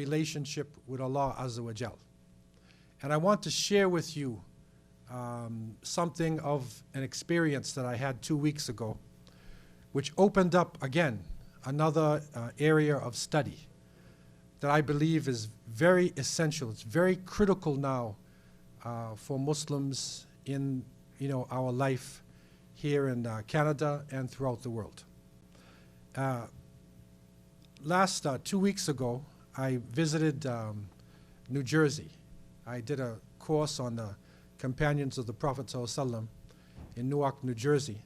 relationship with Allah Azza wa Jal. And I want to share with you something of an experience that I had 2 weeks ago, which opened up again another area of study that I believe is very essential. It's very critical now for Muslims in our life here in Canada and throughout the world. Last 2 weeks ago, I visited New Jersey. I did a course on the Companions of the Prophet ﷺ in Newark, New Jersey.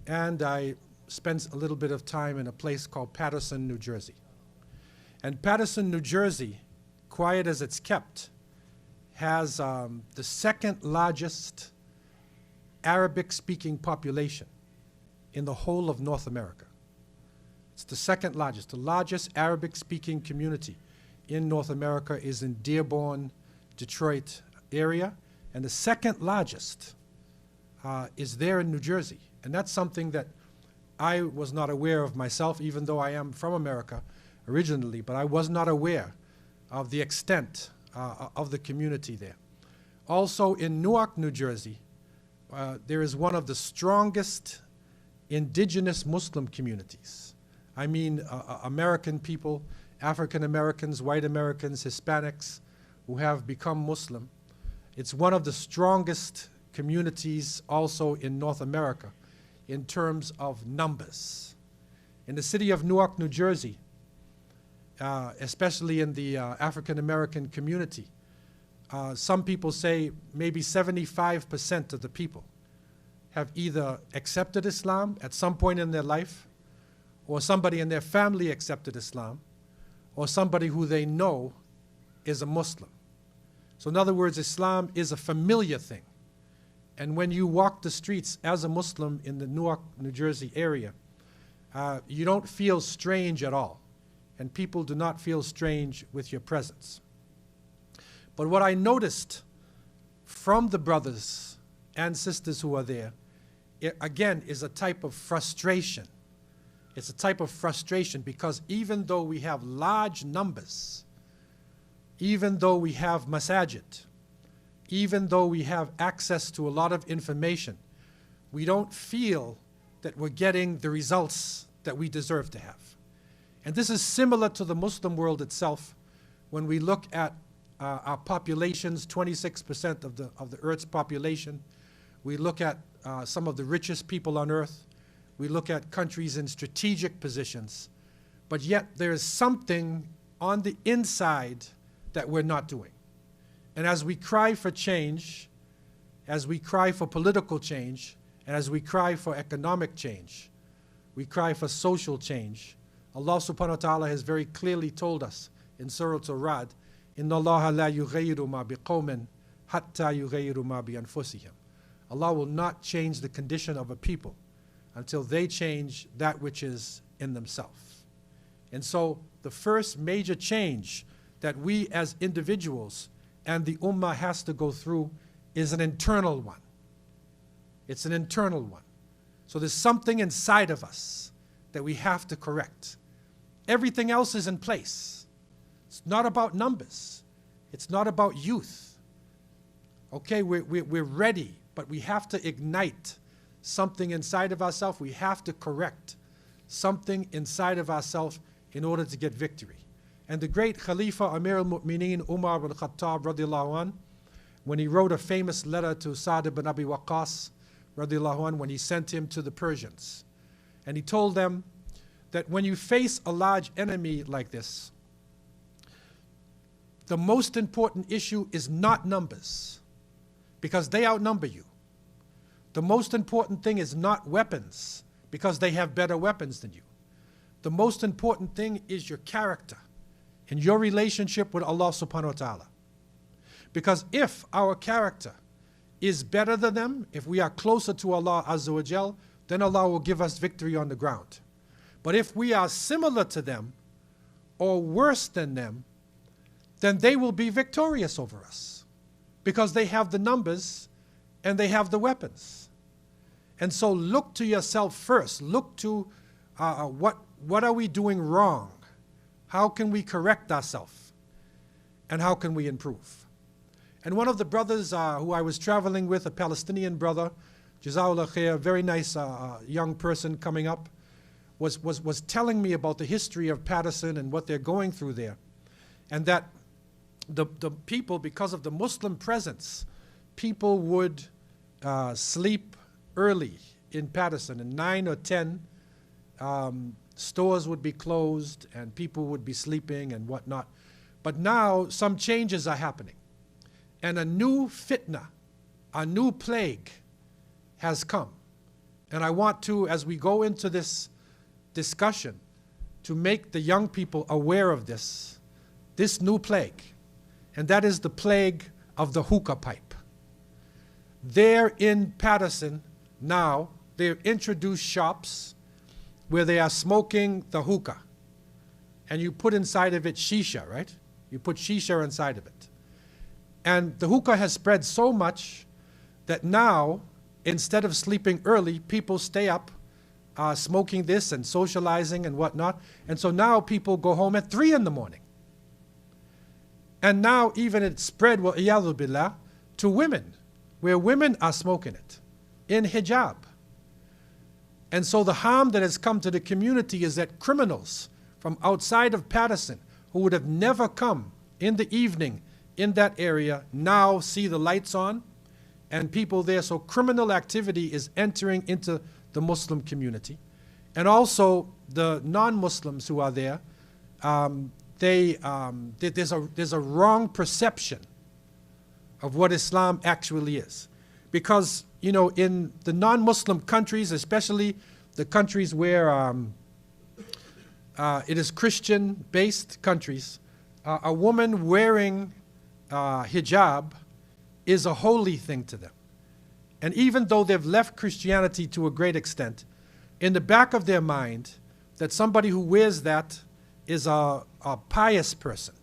And I spent a little bit of time in a place called Paterson, New Jersey. And Paterson, New Jersey, quiet as it's kept, has the second largest Arabic-speaking population in the whole of North America. It's the second largest. The largest Arabic-speaking community in North America is in Dearborn, Detroit area, and the second largest is there in New Jersey. And that's something that I was not aware of myself, even though I am from America originally, but I was not aware of the extent of the community there. Also in Newark, New Jersey, there is one of the strongest indigenous Muslim communities. I mean American people, African Americans, white Americans, Hispanics who have become Muslim. It's one of the strongest communities also in North America in terms of numbers. In the city of Newark, New Jersey, especially in the African American community, some people say maybe 75% of the people have either accepted Islam at some point in their life, or somebody in their family accepted Islam, or somebody who they know is a Muslim. So in other words, Islam is a familiar thing. And when you walk the streets as a Muslim in the Newark, New Jersey area, you don't feel strange at all. And people do not feel strange with your presence. But what I noticed from the brothers and sisters who are there, again, is a type of frustration. It's a type of frustration because even though we have large numbers, even though we have masajid, even though we have access to a lot of information, we don't feel that we're getting the results that we deserve to have. And this is similar to the Muslim world itself. When we look at our populations, 26% of the Earth's population, we look at some of the richest people on Earth, we look at countries in strategic positions, but yet there is something on the inside that we're not doing. And as we cry for change, as we cry for political change, and as we cry for economic change, we cry for social change, Allah subhanahu wa ta'ala has very clearly told us in Surah Al-Ra'd, إِنَّ اللَّهَ لَا يُغَيِّرُ مَا بِقَوْمٍ حَتَّى يُغَيِّرُ مَا بِأَنفُسِهِمْ. Allah will not change the condition of a people until they change that which is in themselves. And so the first major change that we as individuals and the ummah has to go through is an internal one. It's an internal one. So there's something inside of us that we have to correct. Everything else is in place. It's not about numbers. It's not about youth. Okay, we're ready, but we have to ignite something inside of ourselves. We have to correct something inside of ourselves in order to get victory. And the great Khalifa Amir al-Mu'mineen Umar ibn Khattab radiallahu anh, when he wrote a famous letter to Sa'd ibn Abi Waqqas radiallahu anh, when he sent him to the Persians, and he told them that when you face a large enemy like this, the most important issue is not numbers, because they outnumber you. The most important thing is not weapons, because they have better weapons than you. The most important thing is your character and your relationship with Allah subhanahu wa ta'ala. Because if our character is better than them, if we are closer to Allah Azza wa Jal, then Allah will give us victory on the ground. But if we are similar to them or worse than them, then they will be victorious over us because they have the numbers and they have the weapons. And so look to yourself first. Look to what are we doing wrong? How can we correct ourselves? and how can we improve? And one of the brothers who I was traveling with, a Palestinian brother, Jazakallah khair, very nice young person coming up, was telling me about the history of Patterson and what they're going through there. And that the people, because of the Muslim presence, people would sleep early in Patterson, and 9 or 10 stores would be closed and people would be sleeping and whatnot. But now some changes are happening, and a new fitna, a new plague has come. And I want to, as we go into this discussion, to make the young people aware of this new plague, and that is the plague of the hookah pipe. There in Patterson now, they've introduced shops where they are smoking the hookah, and you put inside of it shisha, right? You put shisha inside of it. And the hookah has spread so much that now, instead of sleeping early, people stay up smoking this and socializing and whatnot. And so now people go home at 3 in the morning. And now even it's spread, wa iyadhu billah, to women, where women are smoking it in hijab. And so the harm that has come to the community is that criminals from outside of Patterson, who would have never come in the evening in that area, now see the lights on and people there. So criminal activity is entering into the Muslim community. And also the non-Muslims who are there, there's a wrong perception of what Islam actually is. Because, you know, in the non-Muslim countries, especially the countries where it is Christian-based countries, a woman wearing hijab is a holy thing to them. And even though they've left Christianity to a great extent, in the back of their mind, that somebody who wears that is a pious person.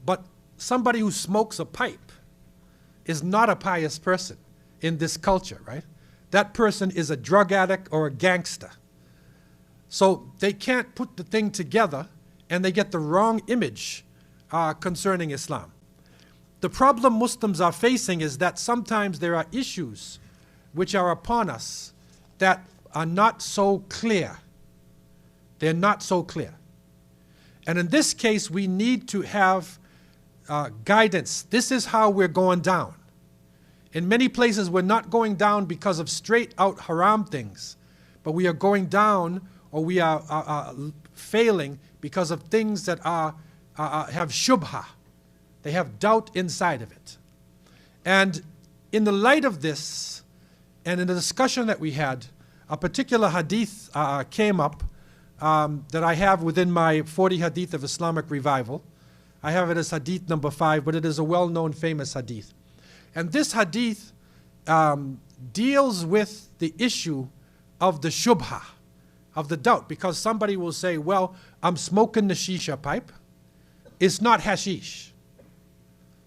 But somebody who smokes a pipe is not a pious person in this culture, right? That person is a drug addict or a gangster. So they can't put the thing together, and they get the wrong image concerning Islam. The problem Muslims are facing is that sometimes there are issues which are upon us that are not so clear. They're not so clear. And in this case, we need to have guidance. This is how we're going down. In many places, we're not going down because of straight out haram things, but we are going down, or we are failing because of things that have shubha. They have doubt inside of it. And in the light of this, and in the discussion that we had, a particular hadith came up that I have within my 40 hadith of Islamic revival. I have it as hadith number 5, but it is a well-known famous hadith. And this hadith deals with the issue of the shubha, of the doubt, because somebody will say, well, I'm smoking the shisha pipe. It's not hashish.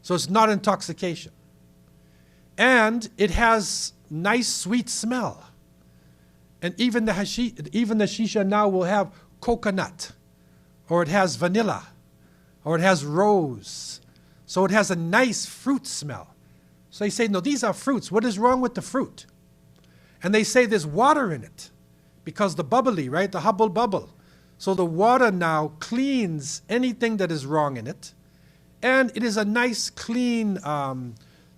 So it's not intoxication. And it has nice sweet smell. And even the shisha now will have coconut, or it has vanilla, or it has rose. So it has a nice fruit smell. So they say, no, these are fruits. What is wrong with the fruit? And they say there's water in it because the bubbly, right? The hubble bubble. So the water now cleans anything that is wrong in it. And it is a nice, clean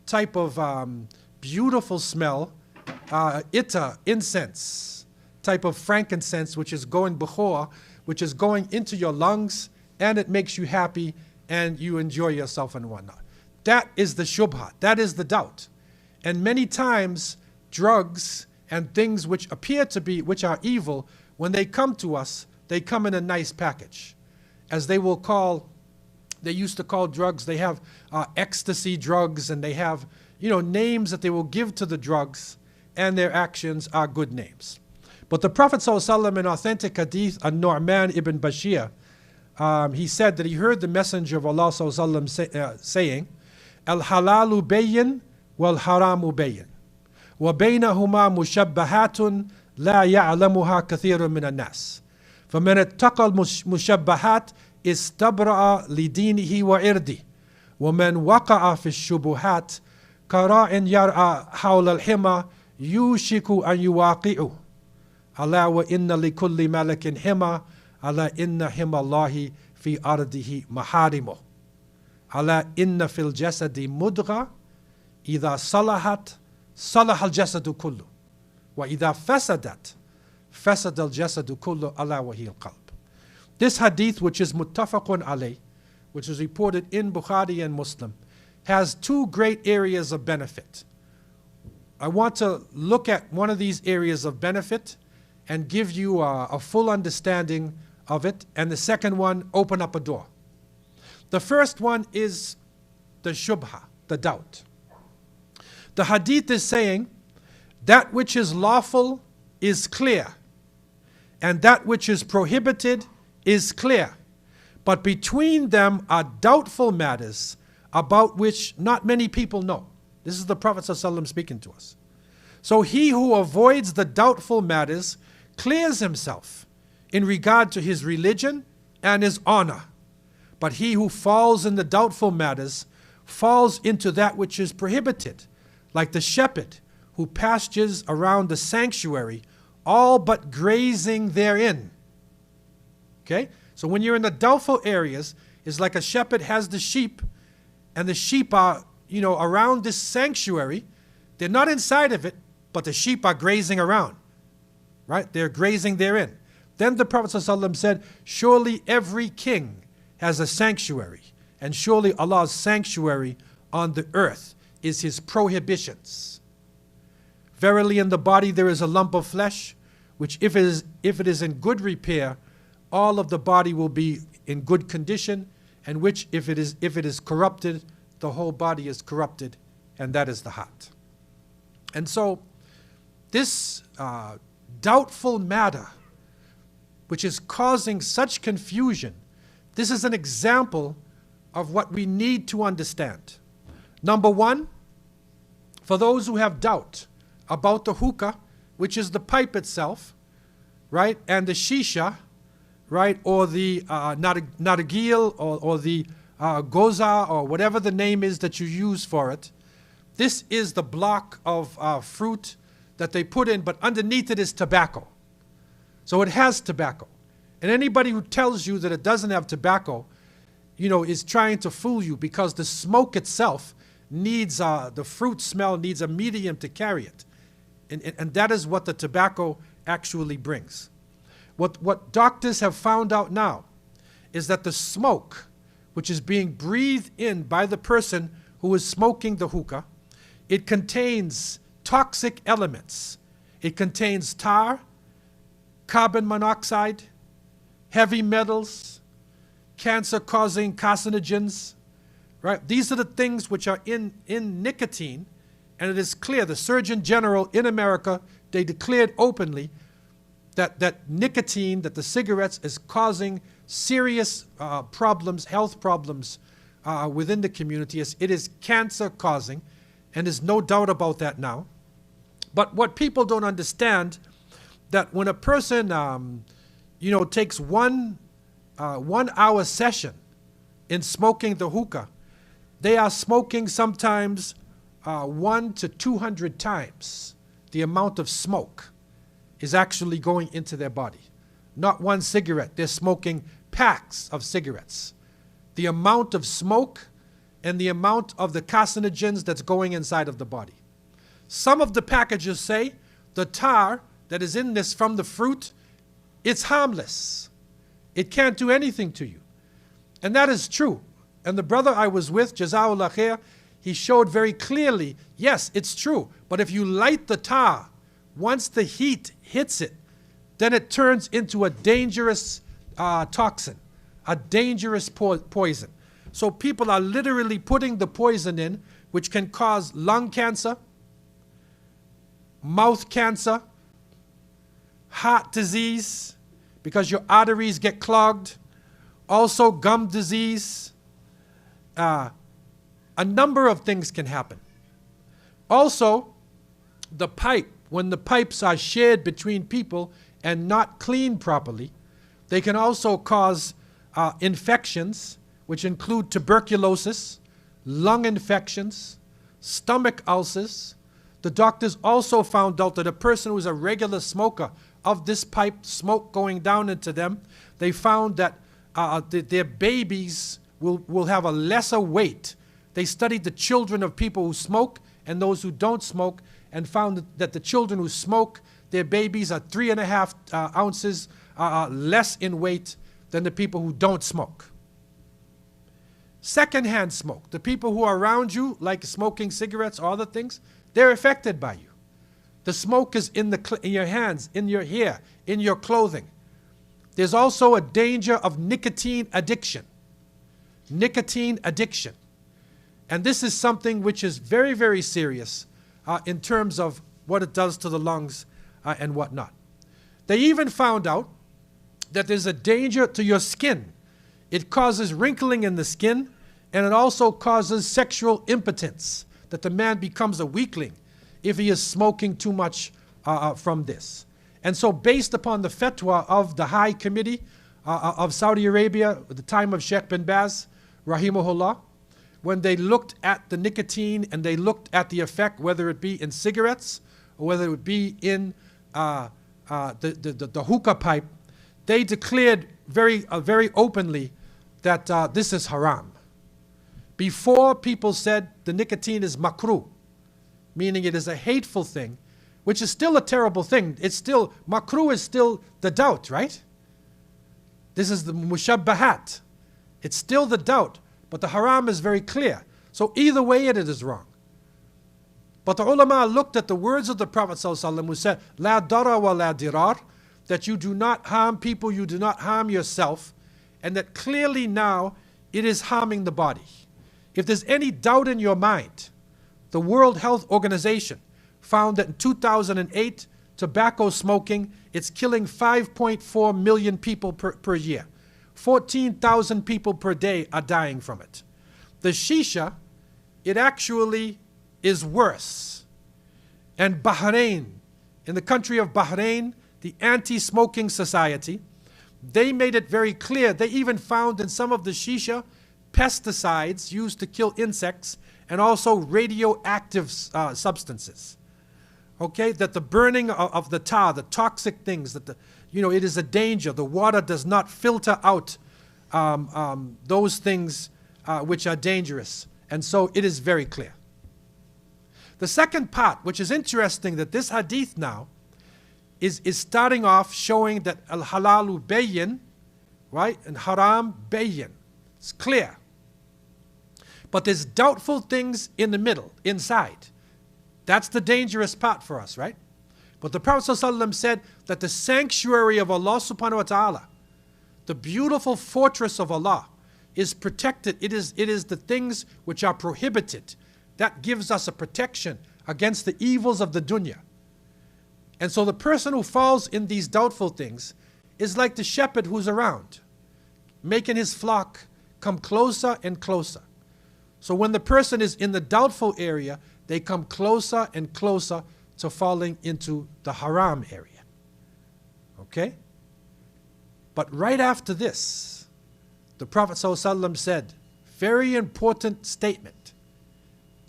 type of beautiful smell, incense, type of frankincense, which is going before, which is going into your lungs, and it makes you happy, and you enjoy yourself and whatnot. That is the shubha. That is the doubt. And many times, drugs and things which appear to be, which are evil, when they come to us, they come in a nice package. As they will call, they used to call drugs, they have ecstasy drugs, and they have, you know, names that they will give to the drugs, and their actions are good names. But the Prophet ﷺ in authentic hadith, An-Nu'man ibn Bashir, he said that he heard the Messenger of Allah ﷺ saying, Al-halalu bayyin wal-haramu bayyin. Wa baynahuma mushabbahatun la ya'lamuha kathirun min an-nas. فمن اتقى المشبهات استبرأ لدينه وعرضه وَمَنْ وَقَعَ فِي الشُّبُهَاتِ كَرَاءٍ يَرْعَى حَوْلَ الْحِمَى يُوشِكُ أَنْ يُوَاقِعُهُ أَلَا وَإِنَّ لِكُلِّ مَلَكٍ حِمَى أَلَا إِنَّ حِمَى اللَّهِ فِي أَرْضِهِ مَحَارِمُهُ أَلَا إِنَّ فِي الْجَسَدِ مُضْغَةً إِذَا صَلَحَتْ صَلَحَ الْجَسَدُ كُلُّهُ وَإِذَا فَسَدَتْ فَسَدَ الْجَسَدُ كُلُّهُ أَلَا وَهِيَ الْقَلْبُ. This hadith, which is muttafaqun alayh, which is reported in Bukhari and Muslim, has two great areas of benefit. I want to look at one of these areas of benefit and give you a full understanding of it, and the second one, open up a door. The first one is the shubha, the doubt. The hadith is saying that which is lawful is clear, and that which is prohibited is clear. But between them are doubtful matters about which not many people know. This is the Prophet ﷺ speaking to us. So he who avoids the doubtful matters clears himself in regard to his religion and his honor. But he who falls in the doubtful matters falls into that which is prohibited, like the shepherd who pastures around the sanctuary, all but grazing therein. Okay? So when you're in the doubtful areas, it's like a shepherd has the sheep, and the sheep are, around this sanctuary. They're not inside of it, but the sheep are grazing around. Right? They're grazing therein. Then the Prophet ﷺ said, surely every king has a sanctuary, and surely Allah's sanctuary on the earth is his prohibitions. Verily in the body there is a lump of flesh, which if it is in good repair, all of the body will be in good condition, and which if it is corrupted, the whole body is corrupted, and that is the heart. And so this doubtful matter, which is causing such confusion, this is an example of what we need to understand. Number one, for those who have doubt about the hookah, which is the pipe itself, right, and the shisha, right, or the nargil, or the goza, or whatever the name is that you use for it. This is the block of fruit that they put in, but underneath it is tobacco. So it has tobacco. And anybody who tells you that it doesn't have tobacco, is trying to fool you, because the smoke itself needs, the fruit smell needs a medium to carry it. And that is what the tobacco actually brings. What doctors have found out now is that the smoke, which is being breathed in by the person who is smoking the hookah, it contains toxic elements. It contains tar, carbon monoxide, heavy metals, cancer-causing carcinogens, right? These are the things which are in nicotine, and it is clear, the Surgeon General in America, they declared openly that nicotine, that the cigarettes is causing serious problems, health problems within the community. It is cancer-causing, and there's no doubt about that now. But what people don't understand, that when a person, takes 1 hour session in smoking the hookah, they are smoking sometimes 100 to 200 times the amount of smoke is actually going into their body. Not one cigarette, they're smoking packs of cigarettes. The amount of smoke and the amount of the carcinogens that's going inside of the body. Some of the packages say the tar that is in this from the fruit, it's harmless. It can't do anything to you. And that is true. And the brother I was with, Jazakallah khair, he showed very clearly, yes, it's true. But if you light the tar, once the heat hits it, then it turns into a dangerous toxin, a dangerous poison. So people are literally putting the poison in, which can cause lung cancer, mouth cancer, heart disease, because your arteries get clogged, also gum disease. A number of things can happen. Also, the pipe, when the pipes are shared between people and not cleaned properly, they can also cause infections, which include tuberculosis, lung infections, stomach ulcers. The doctors also found out that a person who is a regular smoker of this pipe, smoke going down into them, they found that their babies will have a lesser weight. They studied the children of people who smoke and those who don't smoke, and found that the children who smoke, their babies are 3.5 ounces less in weight than the people who don't smoke. Secondhand smoke, the people who are around you, like smoking cigarettes or other things, they're affected by you. The smoke is in your hands, in your hair, in your clothing. There's also a danger of nicotine addiction. Nicotine addiction. And this is something which is very, very serious in terms of what it does to the lungs and whatnot. They even found out that there's a danger to your skin. It causes wrinkling in the skin, and it also causes sexual impotence, that the man becomes a weakling if he is smoking too much from this. And so based upon the fatwa of the High Committee of Saudi Arabia at the time of Sheikh bin Baz, rahimahullah, when they looked at the nicotine and they looked at the effect, whether it be in cigarettes or whether it would be in the hookah pipe, they declared very openly that this is haram. Before, people said the nicotine is makruh, meaning it is a hateful thing, which is still a terrible thing. It's still, makruh is still the doubt, right? This is the mushabbahat. It's still the doubt, but the haram is very clear. So either way it is wrong. But the ulama looked at the words of the Prophet ﷺ who said, La dara wa la dirar, that you do not harm people, you do not harm yourself, and that clearly now it is harming the body. If there's any doubt in your mind, the World Health Organization found that in 2008, tobacco smoking, it's killing 5.4 million people per year. 14,000 people per day are dying from it. The shisha, it actually is worse. And Bahrain, in the country of Bahrain, the Anti-Smoking Society, they made it very clear. They even found in some of the shisha pesticides used to kill insects and also radioactive substances. Okay, that the burning of the tar, the toxic things, that it is a danger. The water does not filter out those things which are dangerous. And so it is very clear. The second part, which is interesting, that this hadith now is starting off showing that al-halalu bayyin, right, and haram bayyin. It's clear. But there's doubtful things in the middle, inside. That's the dangerous part for us, right? But the Prophet ﷺ said that the sanctuary of Allah subhanahu wa ta'ala, the beautiful fortress of Allah, is protected. It is the things which are prohibited. That gives us a protection against the evils of the dunya. And so the person who falls in these doubtful things is like the shepherd who's around, making his flock come closer and closer. So when the person is in the doubtful area, they come closer and closer to falling into the haram area. Okay? But right after this, the Prophet ﷺ said, very important statement.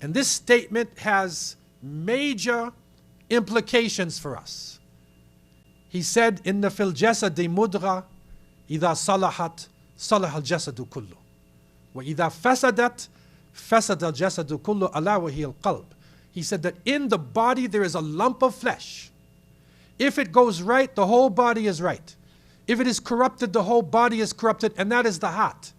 And this statement has major implications for us. He said, Inna fil jasadi mudgha, idha salahat, salah al jasadu kullu. Wa idha fasadat, fasad al jasadu kullu ala wa hiya al qalb. He said that in the body there is a lump of flesh. If it goes right, the whole body is right. If it is corrupted, the whole body is corrupted, and that is the heart.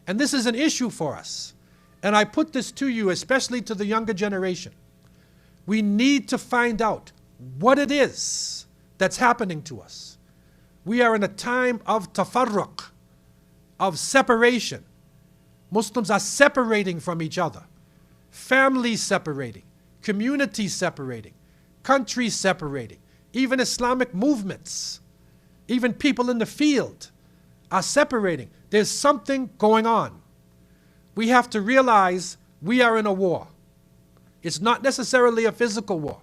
And this is an issue for us. And I put this to you, especially to the younger generation. We need to find out what it is that's happening to us. We are in a time of tafarruq, of separation. Muslims are separating from each other. Families separating. Communities separating. Countries separating. Even Islamic movements. Even people in the field are separating. There's something going on. We have to realize we are in a war. It's not necessarily a physical war.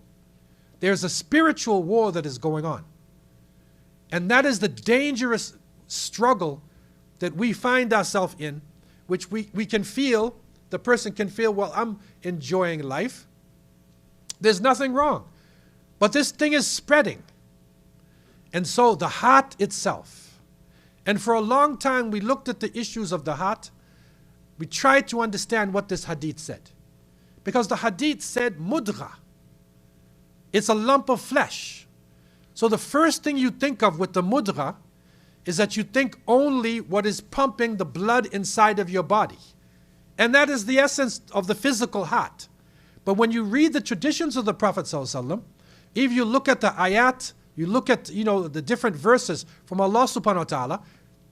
There's a spiritual war that is going on. And that is the dangerous struggle that we find ourselves in, which we can feel the person can feel, well, I'm enjoying life. There's nothing wrong. But this thing is spreading. And so the heart itself. And for a long time we looked at the issues of the heart. We tried to understand what this hadith said. Because the hadith said mudgha. It's a lump of flesh. So the first thing you think of with the mudgha is that you think only what is pumping the blood inside of your body. And that is the essence of the physical heart. But when you read the traditions of the Prophet ﷺ, if you look at the ayat, you look at the different verses from Allah subhanahu wa ta'ala,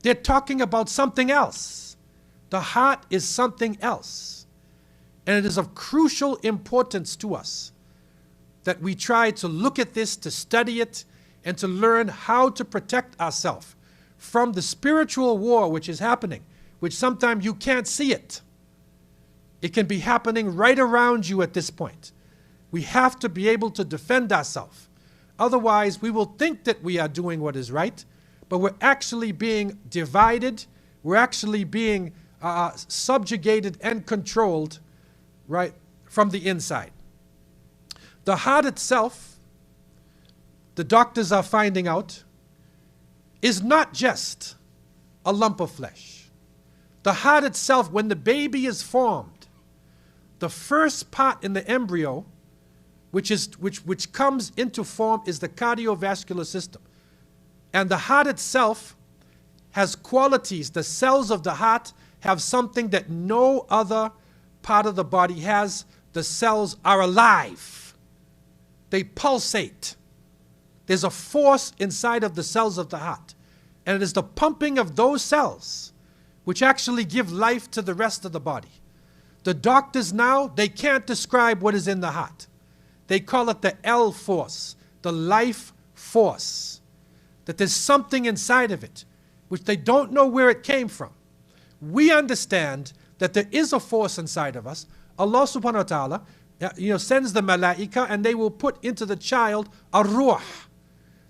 they're talking about something else. The heart is something else. And it is of crucial importance to us that we try to look at this, to study it, and to learn how to protect ourselves from the spiritual war which is happening, which sometimes you can't see it. It can be happening right around you at this point. We have to be able to defend ourselves. Otherwise, we will think that we are doing what is right, but we're actually being divided. We're actually being subjugated and controlled, right, from the inside. The heart itself, the doctors are finding out, is not just a lump of flesh. The heart itself, when the baby is formed, the first part in the embryo which comes into form is the cardiovascular system. And the heart itself has qualities. The cells of the heart have something that no other part of the body has. The cells are alive. They pulsate. There's a force inside of the cells of the heart. And it is the pumping of those cells which actually give life to the rest of the body. The doctors now, they can't describe what is in the heart. They call it the L force, the life force. That there's something inside of it which they don't know where it came from. We understand that there is a force inside of us. Allah subhanahu wa ta'ala sends the malaika and they will put into the child a ruh,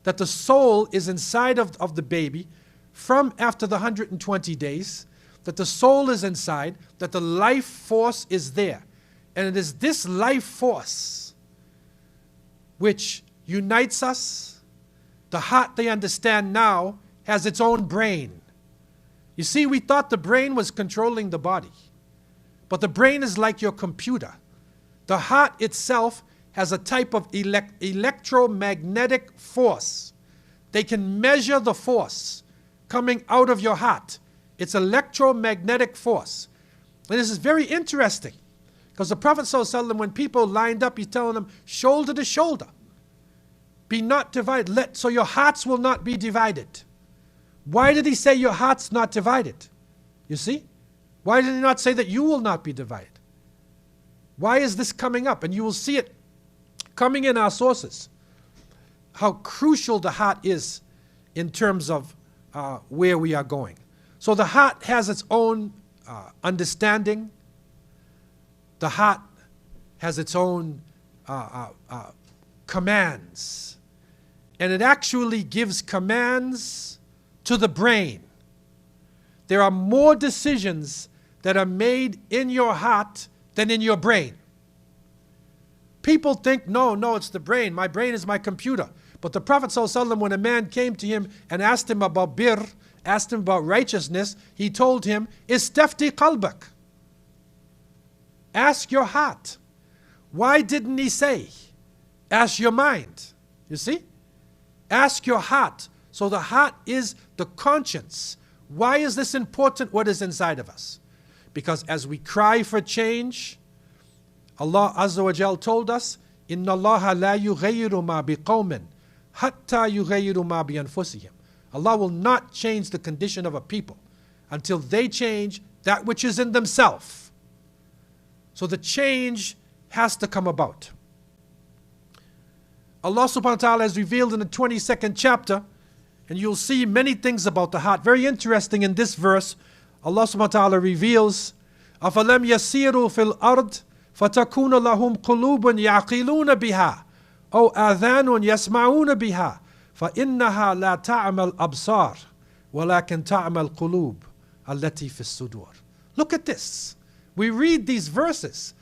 that the soul is inside of the baby from after the 120 days, that the soul is inside, that the life force is there. And it is this life force which unites us. The heart, they understand now, has its own brain. You see, we thought the brain was controlling the body. But the brain is like your computer. The heart itself has a type of electromagnetic force. They can measure the force coming out of your heart. It's electromagnetic force. And this is very interesting. Because the Prophet ﷺ, when people lined up, he's telling them, shoulder to shoulder. Be not divided. So your hearts will not be divided. Why did he say your heart's not divided? You see? Why did he not say that you will not be divided? Why is this coming up? And you will see it coming in our sources. How crucial the heart is in terms of where we are going. So the heart has its own understanding. The heart has its own commands. And it actually gives commands to the brain. There are more decisions that are made in your heart than in your brain. People think, no, it's the brain. My brain is my computer. But the Prophet ﷺ, when a man came to him and asked him about birr, asked him about righteousness, he told him, istafti qalbak. Ask your heart. Why didn't he say, ask your mind? You see? Ask your heart. So the heart is the conscience. Why is this important, what is inside of us? Because as we cry for change, Allah Azza wa Jal told us, Inna Allah la yughayyiru ma biqawmin hatta yughayyiru ma bi anfusihim. Allah will not change the condition of a people until they change that which is in themselves. So the change has to come about. Allah subhanahu wa ta'ala has revealed in the 22nd chapter, and you'll see many things about the heart. Very interesting in this verse, Allah subhanahu wa ta'ala reveals, أَفَلَمْ يَسِيرُوا فِي الْأَرْضِ فَتَكُونَ لَهُمْ قُلُوبٌ يَعْقِلُونَ بِهَا أَوْ آذَانٌ يَسْمَعُونَ بِهَا فَإِنَّهَا لَا تَعْمَى الْأَبْصَارِ وَلَكِنْ تَعْمَى الْقُلُوبُ الَّتِي فِي الصُّدُورِ. Look at this. we read these verses.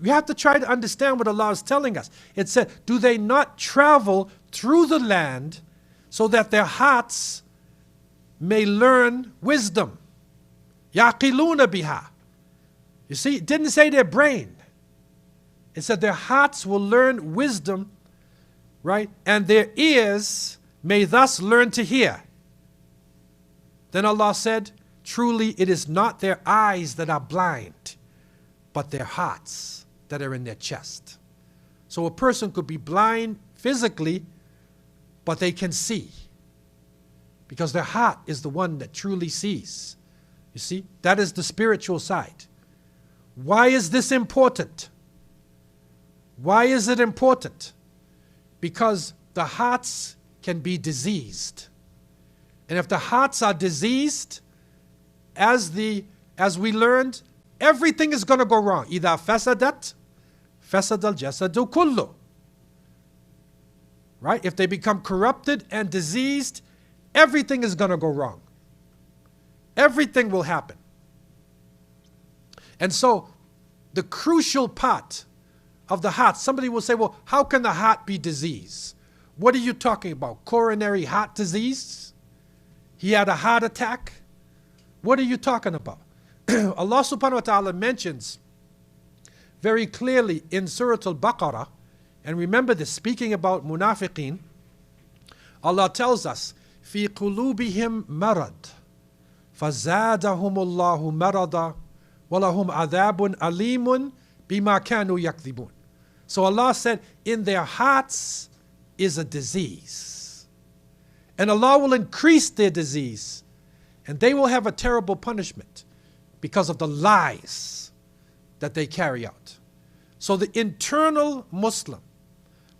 We have to try to understand what Allah is telling us. It said, do they not travel through the land so that their hearts may learn wisdom? Yaqiluna biha. You see, it didn't say their brain. It said their hearts will learn wisdom, right? And their ears may thus learn to hear. Then Allah said, truly it is not their eyes that are blind, but their hearts that are in their chest. So a person could be blind physically, but they can see, because their heart is the one that truly sees. You see, that is the spiritual side. Why is this important? Why is it important? Because the hearts can be diseased. And if the hearts are diseased, as we learned, everything is going to go wrong. إِذَا فَسَدَتْ فَسَدَ الْجَسَدُ كُلُّهُ. Right? If they become corrupted and diseased, everything is going to go wrong. Everything will happen. And so, the crucial part of the heart, somebody will say, well, how can the heart be diseased? What are you talking about? Coronary heart disease? He had a heart attack? What are you talking about? Allah subhanahu wa ta'ala mentions very clearly in Surah Al-Baqarah, and remember this, speaking about munafiqeen, Allah tells us, في قلوبهم مرض فزادهم الله مرضا وَلَهُمْ عَذَابٌ أَلِيمٌ بِمَا كَانُوا يَكْذِبُونَ. So Allah said, in their hearts is a disease. And Allah will increase their disease. And they will have a terrible punishment because of the lies that they carry out. So the internal Muslim,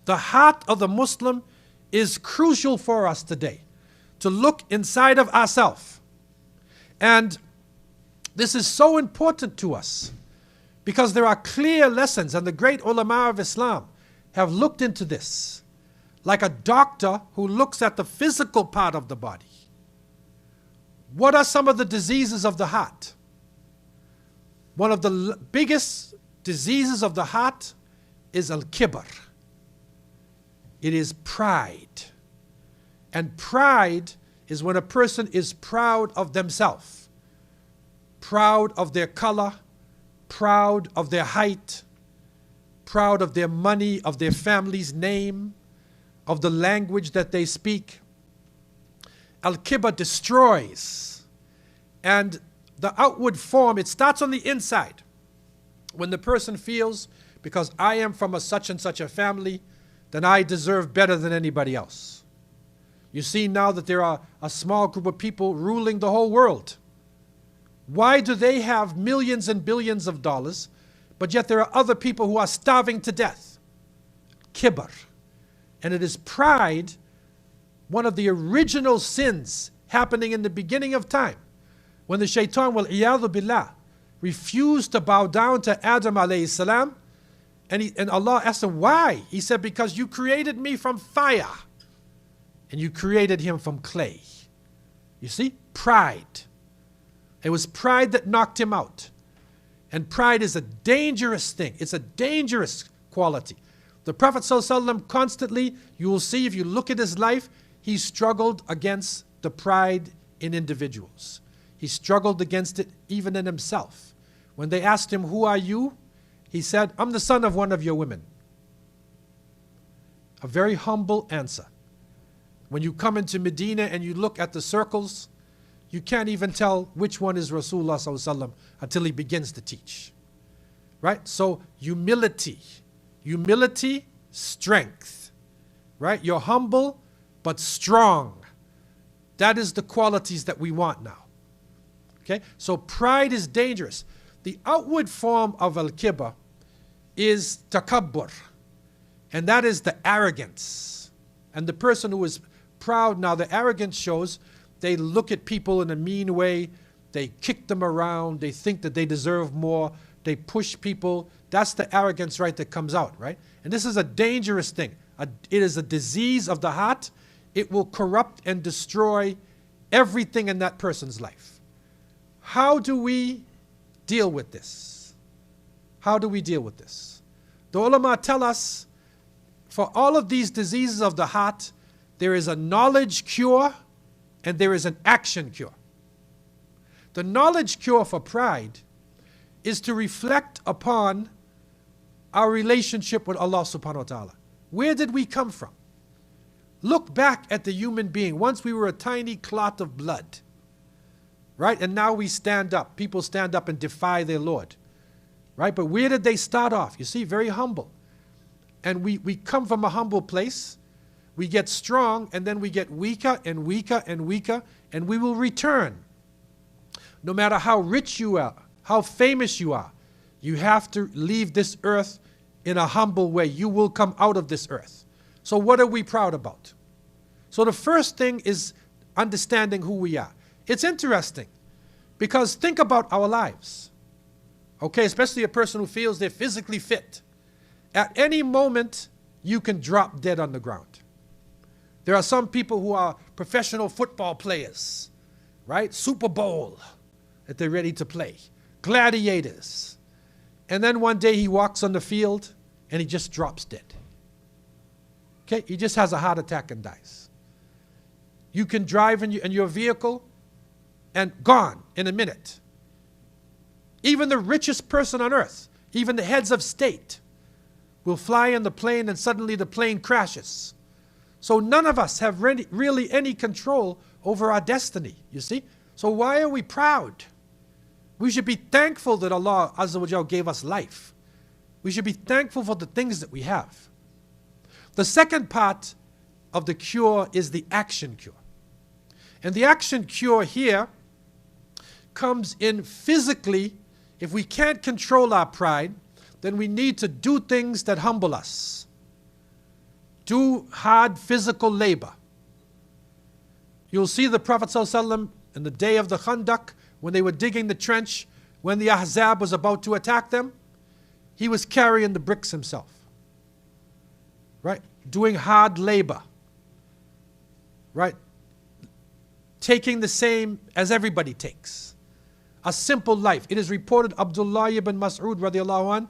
the heart of the Muslim, is crucial for us today. To look inside of ourselves. And this is so important to us because there are clear lessons, and the great ulama of Islam have looked into this. Like a doctor who looks at the physical part of the body. What are some of the diseases of the heart? One of the biggest diseases of the heart is al-kibr. It is pride. And pride is when a person is proud of themselves. Proud of their color, proud of their height, proud of their money, of their family's name, of the language that they speak. Al-Kibr destroys. And the outward form, it starts on the inside. When the person feels, because I am from a such and such a family, then I deserve better than anybody else. You see now that there are a small group of people ruling the whole world. Why do they have millions and billions of dollars, but yet there are other people who are starving to death? Kibr. And it is pride, one of the original sins happening in the beginning of time, when the shaitan, wal iyadhu billah, refused to bow down to Adam alayhi salam, and Allah asked him, why? He said, because you created me from fire, and you created him from clay. You see? Pride. It was pride that knocked him out. And pride is a dangerous thing. It's a dangerous quality. The Prophet ﷺ constantly, you will see if you look at his life, he struggled against the pride in individuals. He struggled against it even in himself. When they asked him, who are you? He said, I'm the son of one of your women. A very humble answer. When you come into Medina and you look at the circles, you can't even tell which one is Rasulullah ﷺ until he begins to teach. Right? So humility. Humility, strength. Right? You're humble but strong. That is the qualities that we want now. Okay? So pride is dangerous. The outward form of al-kibr is takabbur. And that is the arrogance. And the person who is proud now, the arrogance shows they look at people in a mean way. They kick them around. They think that they deserve more. They push people. That's the arrogance, right, that comes out, right? And this is a dangerous thing. It is a disease of the heart. It will corrupt and destroy everything in that person's life. How do we deal with this? How do we deal with this? The ulama tell us for all of these diseases of the heart, there is a knowledge cure and there is an action cure. The knowledge cure for pride is to reflect upon our relationship with Allah subhanahu wa ta'ala. Where did we come from? Look back at the human being. Once we were a tiny clot of blood, right? And now we stand up. People stand up and defy their Lord, right? But where did they start off? You see, very humble. And we come from a humble place. We get strong, and then we get weaker and weaker and weaker, and we will return. No matter how rich you are, how famous you are, you have to leave this earth in a humble way. You will come out of this earth. So what are we proud about? So the first thing is understanding who we are. It's interesting because think about our lives. Okay, especially a person who feels they're physically fit. At any moment, you can drop dead on the ground. There are some people who are professional football players, right? Super Bowl that they're ready to play. Gladiators. And then one day he walks on the field and he just drops dead. Okay, he just has a heart attack and dies. You can drive in your vehicle and gone in a minute. Even the richest person on earth, even the heads of state, will fly in the plane and suddenly the plane crashes. So none of us have really any control over our destiny, you see? So why are we proud? We should be thankful that Allah Azza wa Jal gave us life. We should be thankful for the things that we have. The second part of the cure is the action cure. And the action cure here comes in physically. If we can't control our pride, then we need to do things that humble us. Do hard physical labor. You'll see the Prophet ﷺ in the day of the Khandaq, when they were digging the trench, when the Ahzab was about to attack them, he was carrying the bricks himself. Right? Doing hard labor. Right? Taking the same as everybody takes. A simple life. It is reported Abdullah ibn Mas'ud radiallahu anh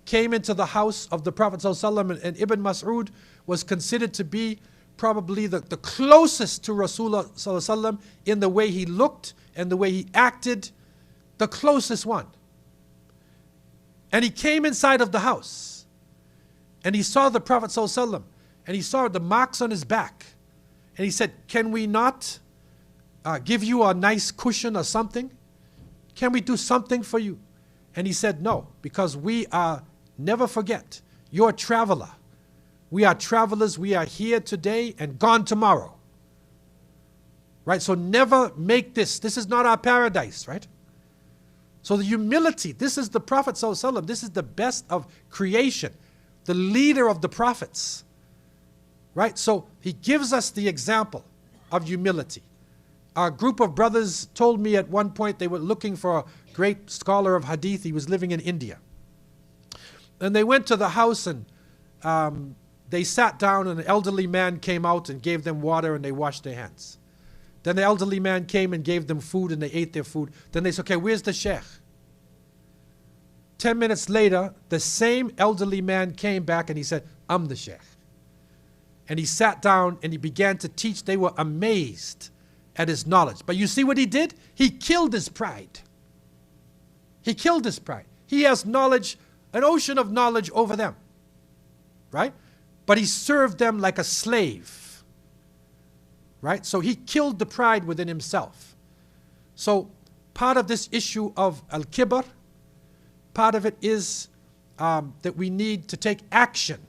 came into the house of the Prophet ﷺ, and Ibn Mas'ud was considered to be probably the closest to Rasulullah ﷺ in the way he looked and the way he acted, the closest one. And he came inside of the house and he saw the Prophet ﷺ and he saw the marks on his back, and he said, can we not give you a nice cushion or something? Can we do something for you? And he said, no, because we are, never forget, you're a traveler. We are travelers. We are here today and gone tomorrow. Right? So never make this. This is not our paradise, right? So the humility, this is the Prophet ﷺ. This is the best of creation, the leader of the prophets. Right? So he gives us the example of humility. Our group of brothers told me at one point they were looking for a great scholar of hadith. He was living in India. And they went to the house and they sat down, and an elderly man came out and gave them water and they washed their hands. Then the elderly man came and gave them food and they ate their food. Then they said, okay, where's the sheikh? 10 minutes later, the same elderly man came back and he said, I'm the sheikh. And he sat down and he began to teach. They were amazed at his knowledge. But you see what he did? He killed his pride. He killed his pride. He has knowledge, an ocean of knowledge over them. Right? But he served them like a slave. Right? So he killed the pride within himself. So part of this issue of al-kibr, part of it is that we need to take action.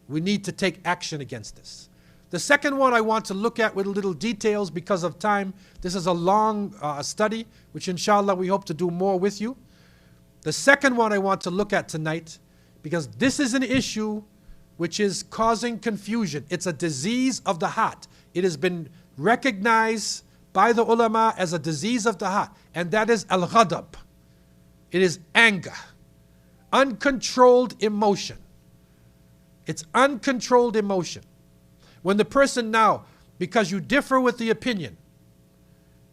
We need to take action against this. The second one I want to look at with little details because of time. This is a long study, which inshallah we hope to do more with you. The second one I want to look at tonight, because this is an issue which is causing confusion. It's a disease of the heart. It has been recognized by the ulama as a disease of the heart, and that is al-ghadab. It is anger, uncontrolled emotion. It's uncontrolled emotion. When the person now, because you differ with the opinion,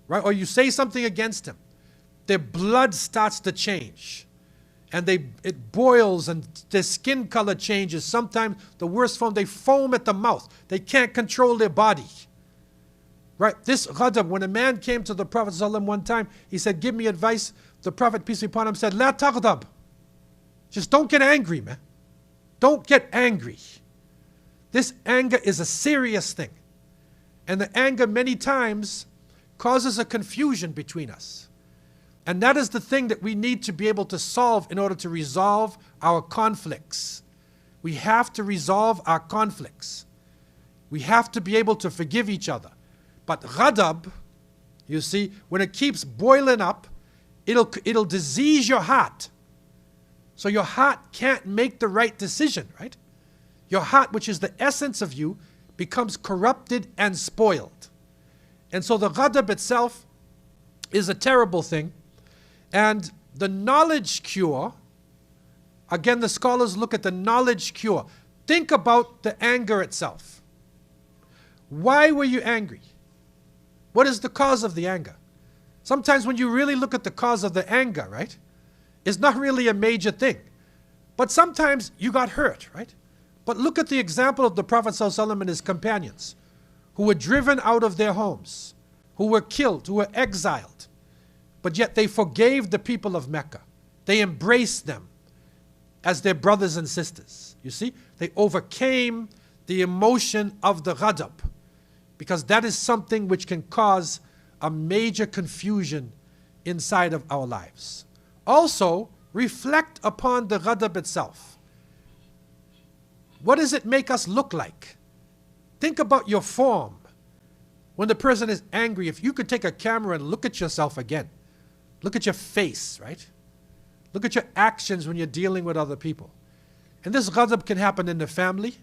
right, or you say something against him, their blood starts to change. and it boils and their skin color changes. Sometimes the worst form, they foam at the mouth. They can't control their body. Right? This ghadab, when a man came to the Prophet ﷺ one time, he said, give me advice. The Prophet, peace be upon him, said, La taghdab. Just don't get angry, man. Don't get angry. This anger is a serious thing. And the anger many times causes a confusion between us. And that is the thing that we need to be able to solve in order to resolve our conflicts. We have to resolve our conflicts. We have to be able to forgive each other. But ghadab, you see, when it keeps boiling up, it'll disease your heart. So your heart can't make the right decision, right? Your heart, which is the essence of you, becomes corrupted and spoiled. And so the ghadab itself is a terrible thing. And the knowledge cure, again, the scholars look at the knowledge cure. Think about the anger itself. Why were you angry? What is the cause of the anger? Sometimes when you really look at the cause of the anger, right, it's not really a major thing. But sometimes you got hurt, right? But look at the example of the Prophet ﷺ and his companions who were driven out of their homes, who were killed, who were exiled. But yet they forgave the people of Mecca. They embraced them as their brothers and sisters. You see, they overcame the emotion of the ghadab, because that is something which can cause a major confusion inside of our lives. Also, reflect upon the ghadab itself. What does it make us look like? Think about your form. When the person is angry, if you could take a camera and look at yourself again, look at your face, right? Look at your actions when you're dealing with other people. And this ghadab can happen in the family.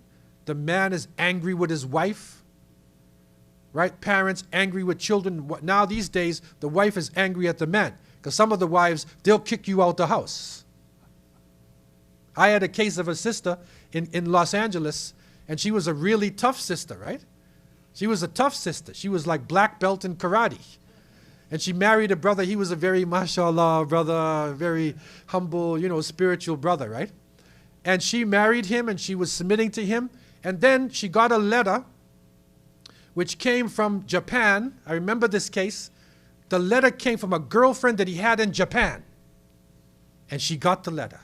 The man is angry with his wife, right? Parents angry with children. Now these days, the wife is angry at the man, because some of the wives, they'll kick you out the house. I had a case of a sister in Los Angeles, and she was a really tough sister, right? She was a tough sister. She was like black belt in karate. And she married a brother. He was a very, mashallah, brother, very humble, spiritual brother, right? And she married him, and she was submitting to him. And then she got a letter which came from Japan. I remember this case. The letter came from a girlfriend that he had in Japan. And she got the letter.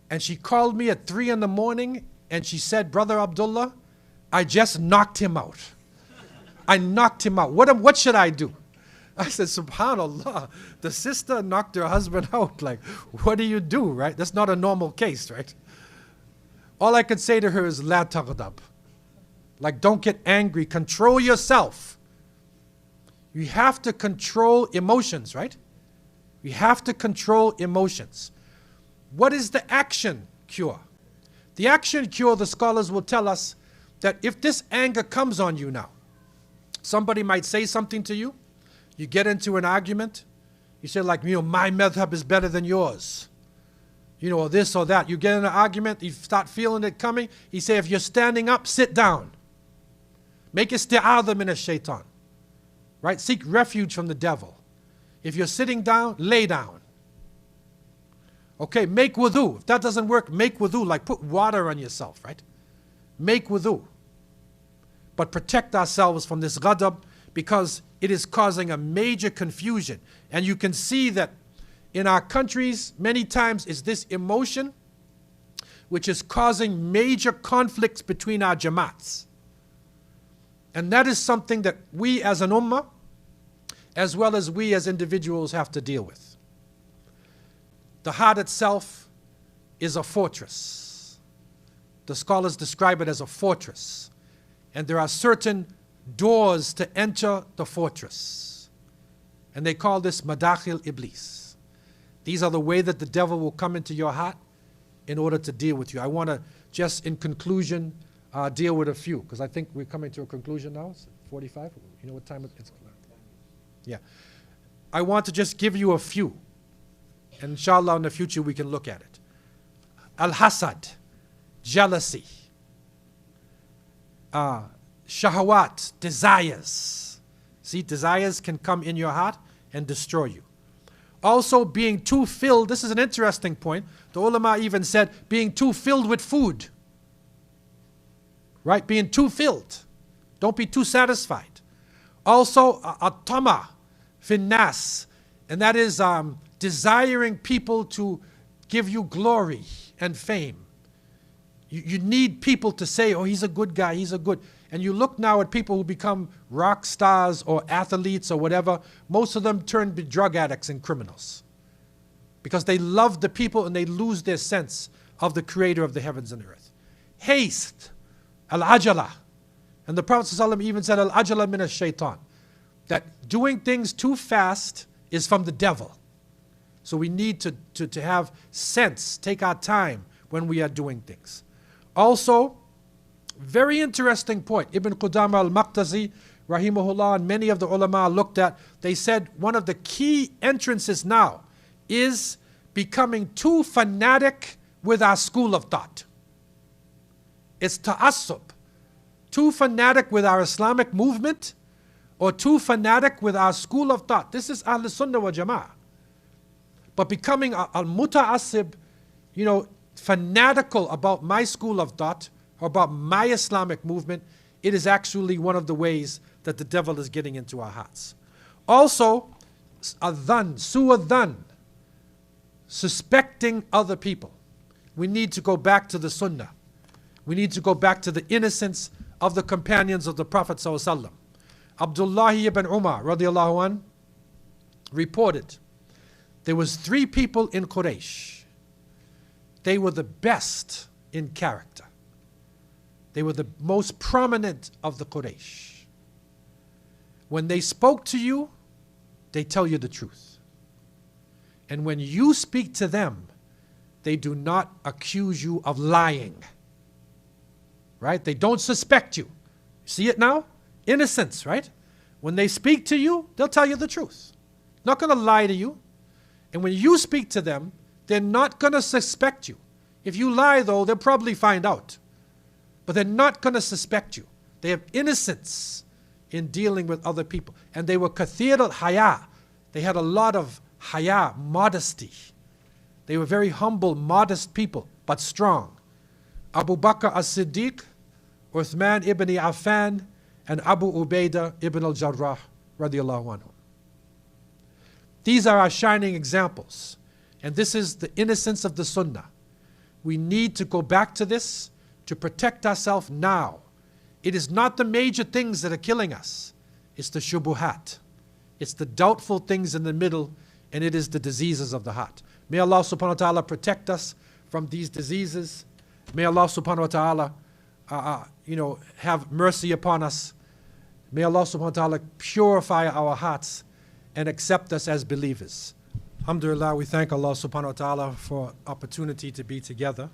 And she called me at 3 in the morning, and she said, Brother Abdullah, I just knocked him out. I knocked him out. What should I do? I said, subhanallah, the sister knocked her husband out. Like, what do you do, right? That's not a normal case, right? All I could say to her is, la taghdab. Like, don't get angry. Control yourself. You have to control emotions, right? You have to control emotions. What is the action cure? The action cure, the scholars will tell us that if this anger comes on you now, somebody might say something to you, you get into an argument, you say like, my madhab is better than yours, or this or that. You get in an argument, you start feeling it coming, you say, if you're standing up, sit down. Make isti'adha min ash-shaytan, right? Seek refuge from the devil. If you're sitting down, lay down. Okay, make wudu. If that doesn't work, make wudu, like put water on yourself, right? Make wudu. But protect ourselves from this ghadab, because it is causing a major confusion. And you can see that in our countries, many times is this emotion which is causing major conflicts between our jamaats. And that is something that we as an ummah, as well as we as individuals, have to deal with. The heart itself is a fortress. The scholars describe it as a fortress. And there are certain doors to enter the fortress. And they call this madakhil iblis. These are the way that the devil will come into your heart in order to deal with you. I want to just, in conclusion, deal with a few, because I think we're coming to a conclusion now. It's 45. You know what time it is? Yeah. I want to just give you a few. And inshallah, in the future, we can look at it. Al-hasad, jealousy. Shahawat, desires. See, desires can come in your heart and destroy you. Also being too filled, this is an interesting point. The ulama even said being too filled with food. Right? Being too filled. Don't be too satisfied. Also, at-tama fin-nas, and that is desiring people to give you glory and fame. You need people to say, oh, he's a good guy, he's a good. And you look now at people who become rock stars or athletes or whatever, most of them turn to drug addicts and criminals. Because they love the people and they lose their sense of the creator of the heavens and earth. Haste, al-ajala. And the Prophet ﷺ even said, al-ajala min ash-shaytan. That doing things too fast is from the devil. So we need to have sense, take our time when we are doing things. Also, very interesting point. Ibn Qudama al-Maqtazi, rahimahullah, and many of the ulama looked at, they said one of the key entrances now is becoming too fanatic with our school of thought. It's ta'assub. Too fanatic with our Islamic movement or too fanatic with our school of thought. This is Ahl Sunnah wa Jama'ah. But becoming al-muta'assib, fanatical about my school of thought or about my Islamic movement, it is actually one of the ways that the devil is getting into our hearts. Also, adhan, su'adhan, suspecting other people. We need to go back to the Sunnah. We need to go back to the innocence of the companions of the Prophet ﷺ. Abdullah ibn Umar radiallahu anh reported there was 3 people in Quraysh. They were the best in character. They were the most prominent of the Quraysh. When they spoke to you, they tell you the truth. And when you speak to them, they do not accuse you of lying. Right? They don't suspect you. See it now? Innocence, right? When they speak to you, they'll tell you the truth. Not going to lie to you. And when you speak to them, they're not going to suspect you. If you lie, though, they'll probably find out. But they're not going to suspect you. They have innocence in dealing with other people. And they were kathir al-haya. They had a lot of haya, modesty. They were very humble, modest people, but strong. Abu Bakr as-Siddiq, Uthman ibn Affan, and Abu Ubaidah ibn al-Jarrah, radiallahu anhu. These are our shining examples. And this is the innocence of the Sunnah. We need to go back to this to protect ourselves now. It is not the major things that are killing us. It's the shubuhat. It's the doubtful things in the middle, and it is the diseases of the heart. May Allah subhanahu wa ta'ala protect us from these diseases. May Allah subhanahu wa ta'ala have mercy upon us. May Allah subhanahu wa ta'ala purify our hearts and accept us as believers. Alhamdulillah, we thank Allah subhanahu wa ta'ala for opportunity to be together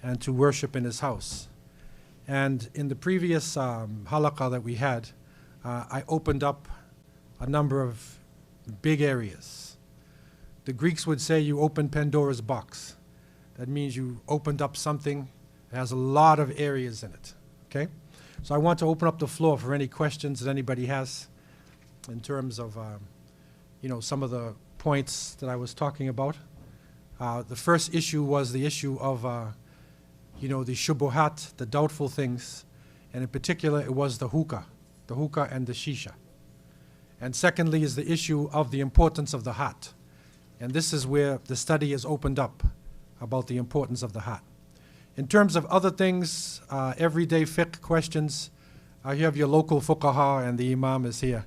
and to worship in His house. And in the previous halaqah that we had, I opened up a number of big areas. The Greeks would say you opened Pandora's box. That means you opened up something that has a lot of areas in it. Okay? So I want to open up the floor for any questions that anybody has in terms of some of the points that I was talking about. The first issue was the issue of the shubuhat, the doubtful things, and in particular it was the hookah and the shisha. And secondly is the issue of the importance of the heart. And this is where the study is opened up about the importance of the heart. In terms of other things, everyday fiqh questions, you have your local fuqaha and the Imam is here,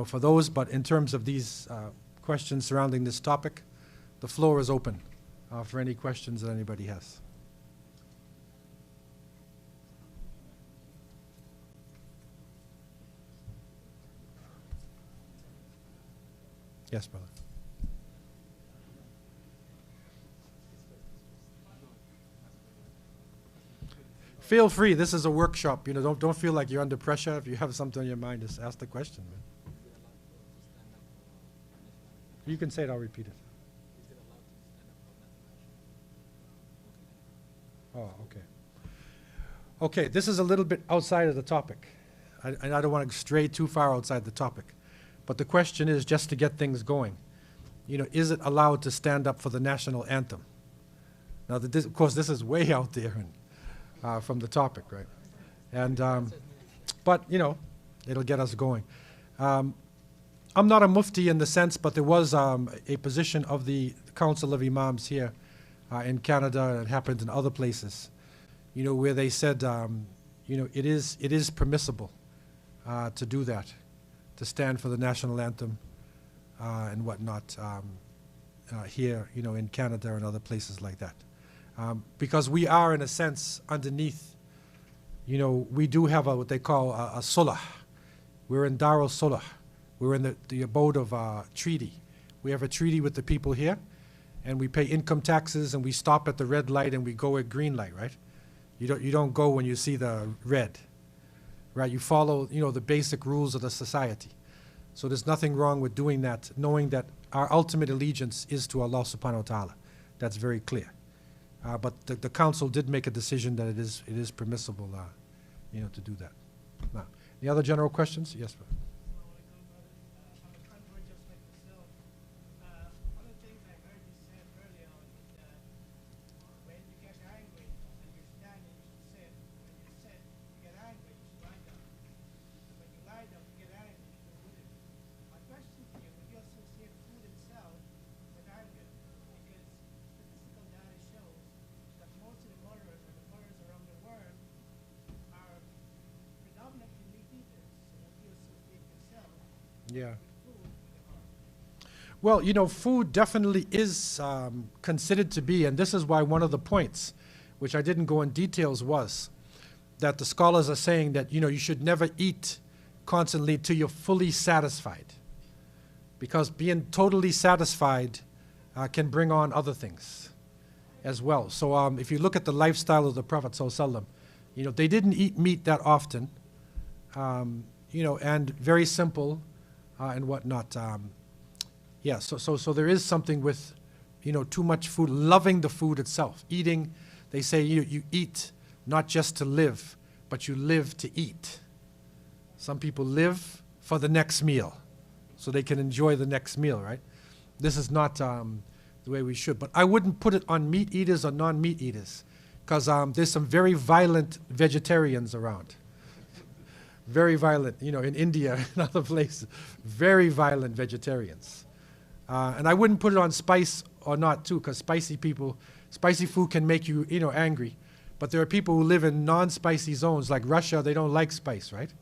for those. But in terms of these questions surrounding this topic, the floor is open for any questions that anybody has. Yes, brother. Feel free. This is a workshop. Don't feel like you're under pressure. If you have something on your mind, just ask the question. Man. You can say it. I'll repeat it. Oh, okay. Okay, this is a little bit outside of the topic. I don't want to stray too far outside the topic. But the question is, just to get things going, is it allowed to stand up for the national anthem? Now, of course, this is way out there from the topic, right? And, but, it'll get us going. I'm not a mufti in the sense, but there was a position of the Council of Imams here in Canada, and it happened in other places, where they said, it is permissible to do that, to stand for the national anthem and whatnot here, in Canada and other places like that. Because we are, in a sense, underneath, we do have what they call a sulah. We're in Darul Sulah. We're in the abode of treaty. We have a treaty with the people here, and we pay income taxes, and we stop at the red light, and we go at green light, right? You don't go when you see the red, right? You follow, the basic rules of the society. So there's nothing wrong with doing that, knowing that our ultimate allegiance is to Allah subhanahu wa ta'ala. That's very clear. But the council did make a decision that it is permissible, to do that. Now, any other general questions? Yes, sir. Yeah. Well, food definitely is considered to be, and this is why one of the points, which I didn't go in details, was that the scholars are saying that, you should never eat constantly till you're fully satisfied. Because being totally satisfied can bring on other things as well. So if you look at the lifestyle of the Prophet ﷺ, they didn't eat meat that often, and very simple, and whatnot. Yeah, so there is something with, too much food, loving the food itself. Eating, they say you eat not just to live, but you live to eat. Some people live for the next meal, so they can enjoy the next meal, right? This is not the way we should. But I wouldn't put it on meat eaters or non-meat eaters, because there's some very violent vegetarians around. Very violent, in India and other places, very violent vegetarians. And I wouldn't put it on spice or not too, because spicy food can make you, angry. But there are people who live in non-spicy zones, like Russia, they don't like spice, right?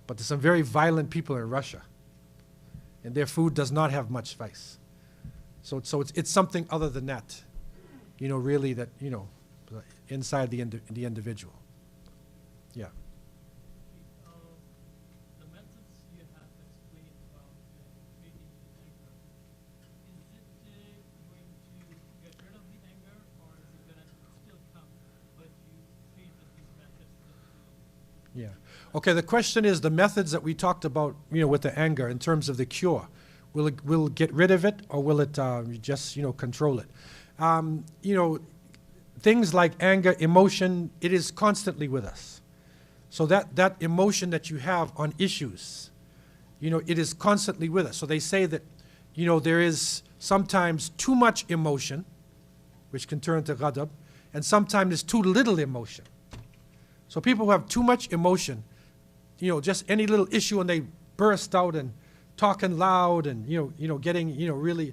But there's some very violent people in Russia, and their food does not have much spice. So it's something other than that, really that, inside the individual. Yeah. Yeah. Okay, the question is the methods that we talked about, with the anger in terms of the cure. Will it get rid of it, or will it just, control it? Things like anger, emotion, it is constantly with us. So that emotion that you have on issues, it is constantly with us. So they say that, there is sometimes too much emotion, which can turn to ghadab, and sometimes there's too little emotion. So people who have too much emotion, just any little issue, and they burst out and talking loud and, getting, really,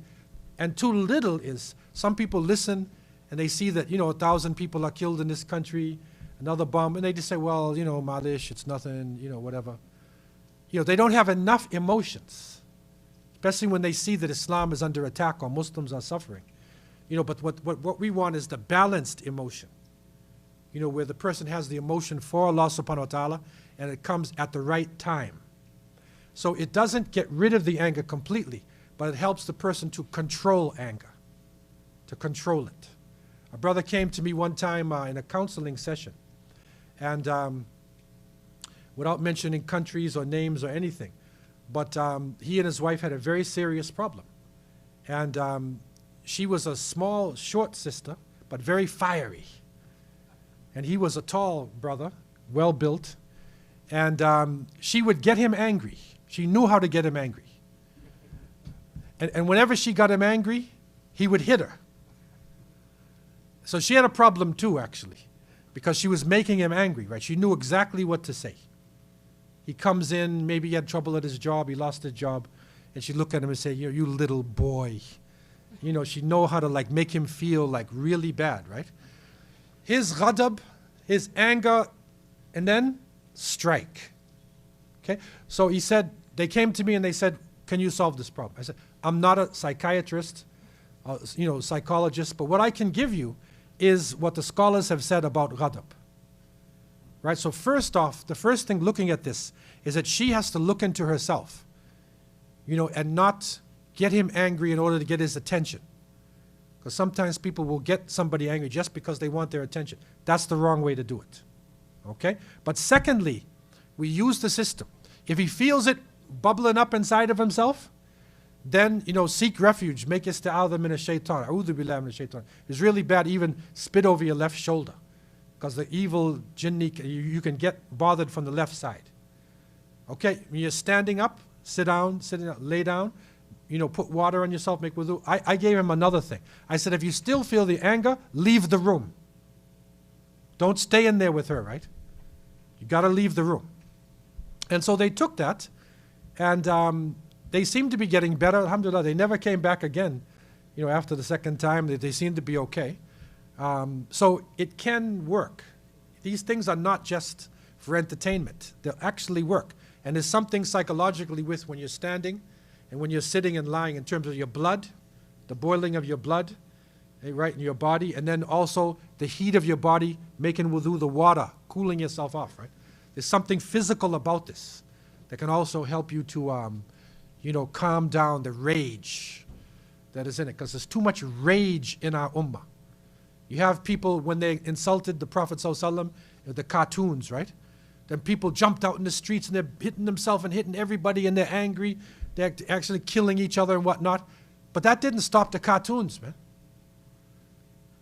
and too little is, some people listen and they see that, 1,000 people are killed in this country, another bomb, and they just say, well, malish, it's nothing, whatever. They don't have enough emotions, especially when they see that Islam is under attack or Muslims are suffering. But what we want is the balanced emotion. Where the person has the emotion for Allah subhanahu wa ta'ala, and it comes at the right time. So it doesn't get rid of the anger completely, but it helps the person to control anger, to control it. A brother came to me one time in a counseling session, and without mentioning countries or names or anything, but he and his wife had a very serious problem. And she was a small, short sister, but very fiery. And he was a tall brother, well-built, and she would get him angry. She knew how to get him angry. And whenever she got him angry, he would hit her. So she had a problem too, actually, because she was making him angry, right? She knew exactly what to say. He comes in, maybe he had trouble at his job, he lost his job, and she'd look at him and say, you little boy. She'd know how to like make him feel like really bad, right? His ghadab, his anger, and then strike. Okay? So he said, they came to me and they said, can you solve this problem? I said, I'm not a psychiatrist, psychologist, but what I can give you is what the scholars have said about ghadab. Right? So first off, the first thing looking at this is that she has to look into herself, and not get him angry in order to get his attention. Because sometimes people will get somebody angry just because they want their attention. That's the wrong way to do it. Okay? But secondly, we use the system. If he feels it bubbling up inside of himself, then, seek refuge, make isti'adha min ash-shaytan, a'udhu billahi min ash-shaytan. It's really bad, even spit over your left shoulder, because the evil jinni, you can get bothered from the left side. Okay, when you're standing up, sit down, lay down, put water on yourself, make wudu. I gave him another thing. I said, if you still feel the anger, leave the room. Don't stay in there with her, right? You got to leave the room. And so they took that, and they seemed to be getting better. Alhamdulillah, they never came back again. After the second time, they seemed to be okay. So it can work. These things are not just for entertainment. They'll actually work. And there's something psychologically with when you're standing and when you're sitting and lying in terms of your blood, the boiling of your blood, right, in your body, and then also the heat of your body, making wudu, the water, cooling yourself off, right? There's something physical about this that can also help you to calm down the rage that is in it, because there's too much rage in our ummah. You have people, when they insulted the Prophet ﷺ, the cartoons, right? Then people jumped out in the streets and they're hitting themselves and hitting everybody and they're angry. They're actually killing each other and whatnot. But that didn't stop the cartoons, man.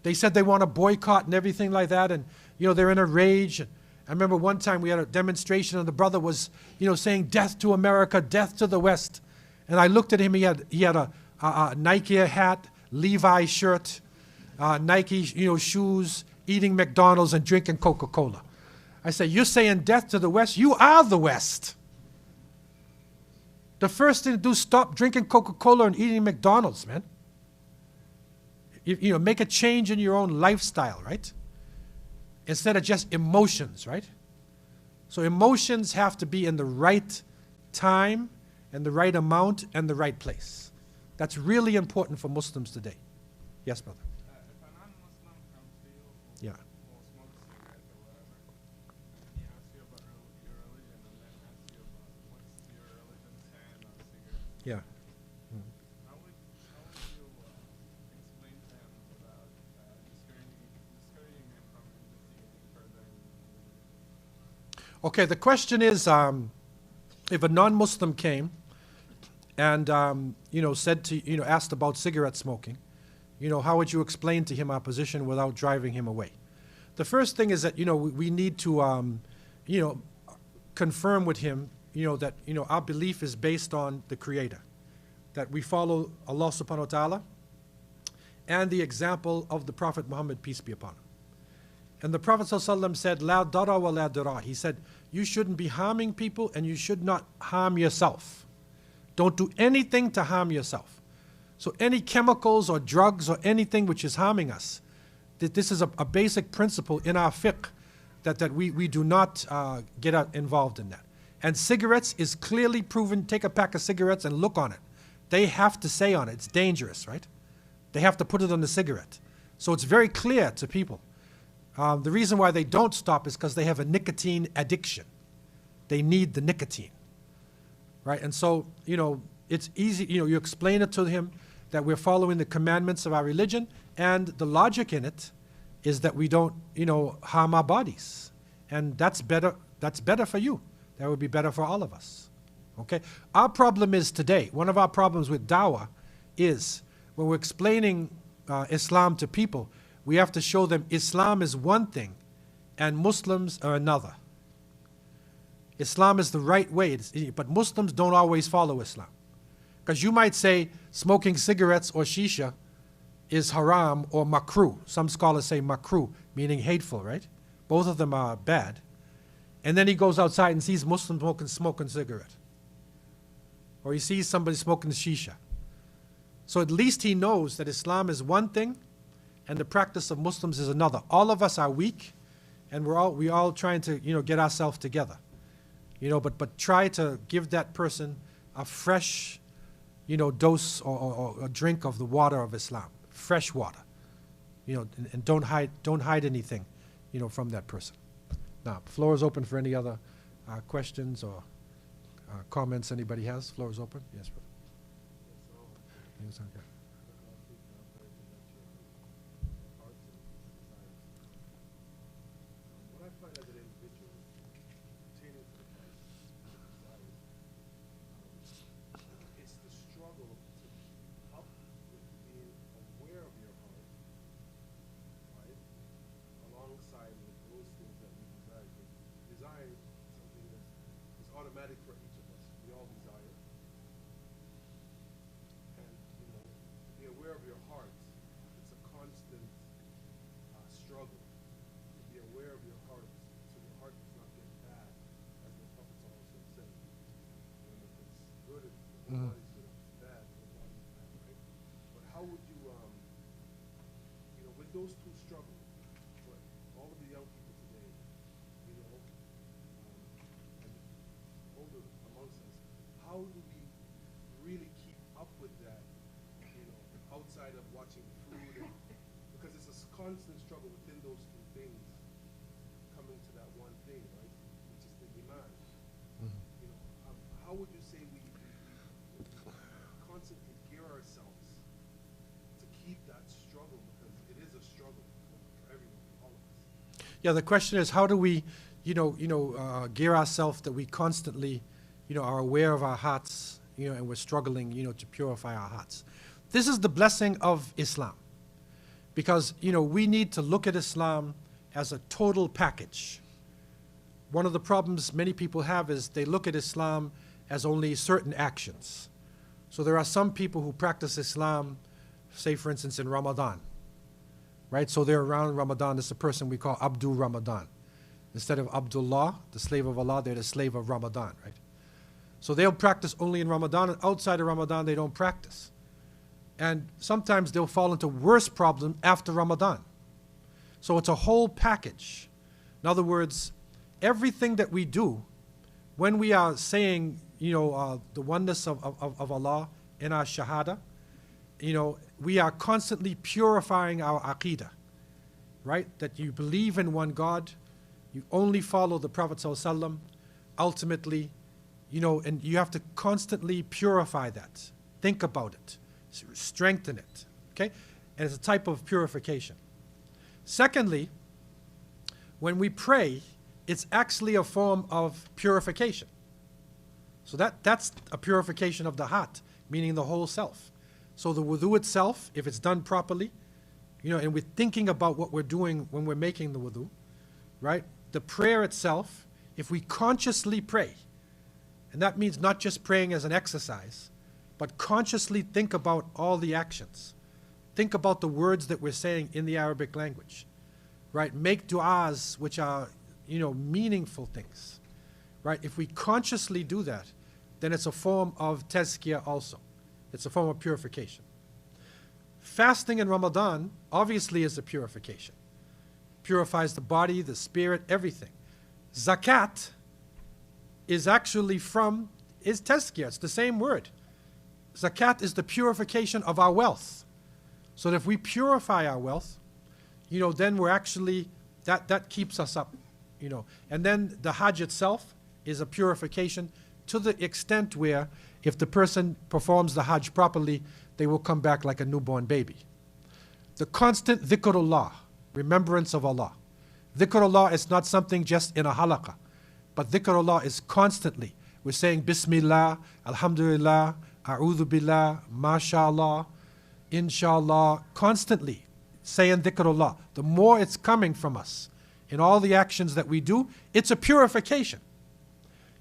They said they want to boycott and everything like that, and they're in a rage. And I remember one time we had a demonstration and the brother was, saying death to America, death to the West. And I looked at him, he had a Nike hat, Levi shirt, Nike shoes, eating McDonald's and drinking Coca-Cola. I said, you're saying death to the West? You are the West. The first thing to do is stop drinking Coca-Cola and eating McDonald's, man. Make a change in your own lifestyle, right? Instead of just emotions, right? So emotions have to be in the right time and the right amount and the right place. That's really important for Muslims today. Yes, brother. If a non-Muslim comes to you, Yeah. or smokes cigarettes or whatever, and he asks you about your religion, and then asks you about what's your religion stand on cigarettes, Yeah. how would you explain to him without discouraging him from investigating further? Okay, the question is, if a non-Muslim came and said to asked about cigarette smoking, how would you explain to him our position without driving him away? The first thing is that we need to confirm with him that our belief is based on the Creator, that we follow Allah subhanahu wa ta'ala and the example of the Prophet Muhammad, peace be upon him. And the Prophet ﷺ said, La dara wa la dara. He said, you shouldn't be harming people and you should not harm yourself. Don't do anything to harm yourself. So any chemicals or drugs or anything which is harming us, this is a basic principle in our fiqh that we do not get involved in that. And cigarettes is clearly proven. Take a pack of cigarettes and look on it. They have to say on it, it's dangerous, right? They have to put it on the cigarette. So it's very clear to people. The reason why they don't stop is because they have a nicotine addiction. They need the nicotine, right? And so, it's easy, you explain it to him that we're following the commandments of our religion, and the logic in it is that we don't, harm our bodies. And that's better for you. That would be better for all of us, okay? Our problem is today, one of our problems with dawah is when we're explaining Islam to people, we have to show them Islam is one thing and Muslims are another. Islam is the right way, but Muslims don't always follow Islam. Because you might say smoking cigarettes or shisha is haram or makruh. Some scholars say makruh, meaning hateful, right? Both of them are bad. And then he goes outside and sees Muslims smoking cigarette. Or he sees somebody smoking shisha. So at least he knows that Islam is one thing and the practice of Muslims is another. All of us are weak, and we all trying to, get ourselves together. But try to give that person a fresh, dose or a drink of the water of Islam, fresh water. And don't hide anything, from that person. Now, floor is open for any other questions or comments anybody has. Floor is open. Yes, brother. Yes, okay. What I find as an individual pertaining to the Christ and the desires, it's the struggle to keep up with being aware of your heart, right? Alongside with those things that we desire. Desire is something that is automatic for each of us. We all desire. And, to be aware of your heart, it's a constant struggle. To be aware of your heart, so your heart does not get bad, as the Prophet also said. When it's good, the body's good. If it's bad, the body's bad, right? But how would you, with those two struggles, for all of the young people today, and older amongst us, how do we really keep up with that, outside of watching food, because it's a constant struggle within those two things, coming to that one thing, right, which is the iman. How would you say we constantly gear ourselves to keep that struggle, because it is a struggle for everyone, for all of us. Yeah, the question is, how do we, gear ourselves that we constantly, are aware of our hearts, and we're struggling, to purify our hearts. This is the blessing of Islam, because, we need to look at Islam as a total package. One of the problems many people have is they look at Islam as only certain actions. So there are some people who practice Islam, say for instance in Ramadan, right? So they're around Ramadan. This is a person we call Abdul Ramadan. Instead of Abdullah, the slave of Allah, they're the slave of Ramadan, right? So they'll practice only in Ramadan, and outside of Ramadan they don't practice. And sometimes they'll fall into worse problems after Ramadan. So it's a whole package. In other words, everything that we do, when we are saying, the oneness of Allah in our shahada, we are constantly purifying our aqidah, right? That you believe in one God, you only follow the Prophet ﷺ, ultimately, and you have to constantly purify that. Think about it, strengthen it, okay? And it's a type of purification. Secondly, when we pray, it's actually a form of purification. So that's a purification of the heart, meaning the whole self. So the wudu itself, if it's done properly, and we're thinking about what we're doing when we're making the wudu, right? The prayer itself, if we consciously pray, and that means not just praying as an exercise, but consciously think about all the actions. Think about the words that we're saying in the Arabic language, right? Make du'as, which are, meaningful things, right? If we consciously do that, then it's a form of tazkiyah also. It's a form of purification. Fasting in Ramadan obviously is a purification. Purifies the body, the spirit, everything. Zakat is actually is tazkiyah. It's the same word. Zakat is the purification of our wealth. So that if we purify our wealth, then we're actually, that keeps us up, And then the Hajj itself is a purification to the extent where if the person performs the Hajj properly, they will come back like a newborn baby. The constant dhikrullah, remembrance of Allah. Dhikrullah is not something just in a halaqah, but dhikrullah is constantly. We're saying Bismillah, Alhamdulillah, A'udhu Billah, MashaAllah, Inshallah, constantly saying dhikrullah. The more it's coming from us in all the actions that we do, it's a purification.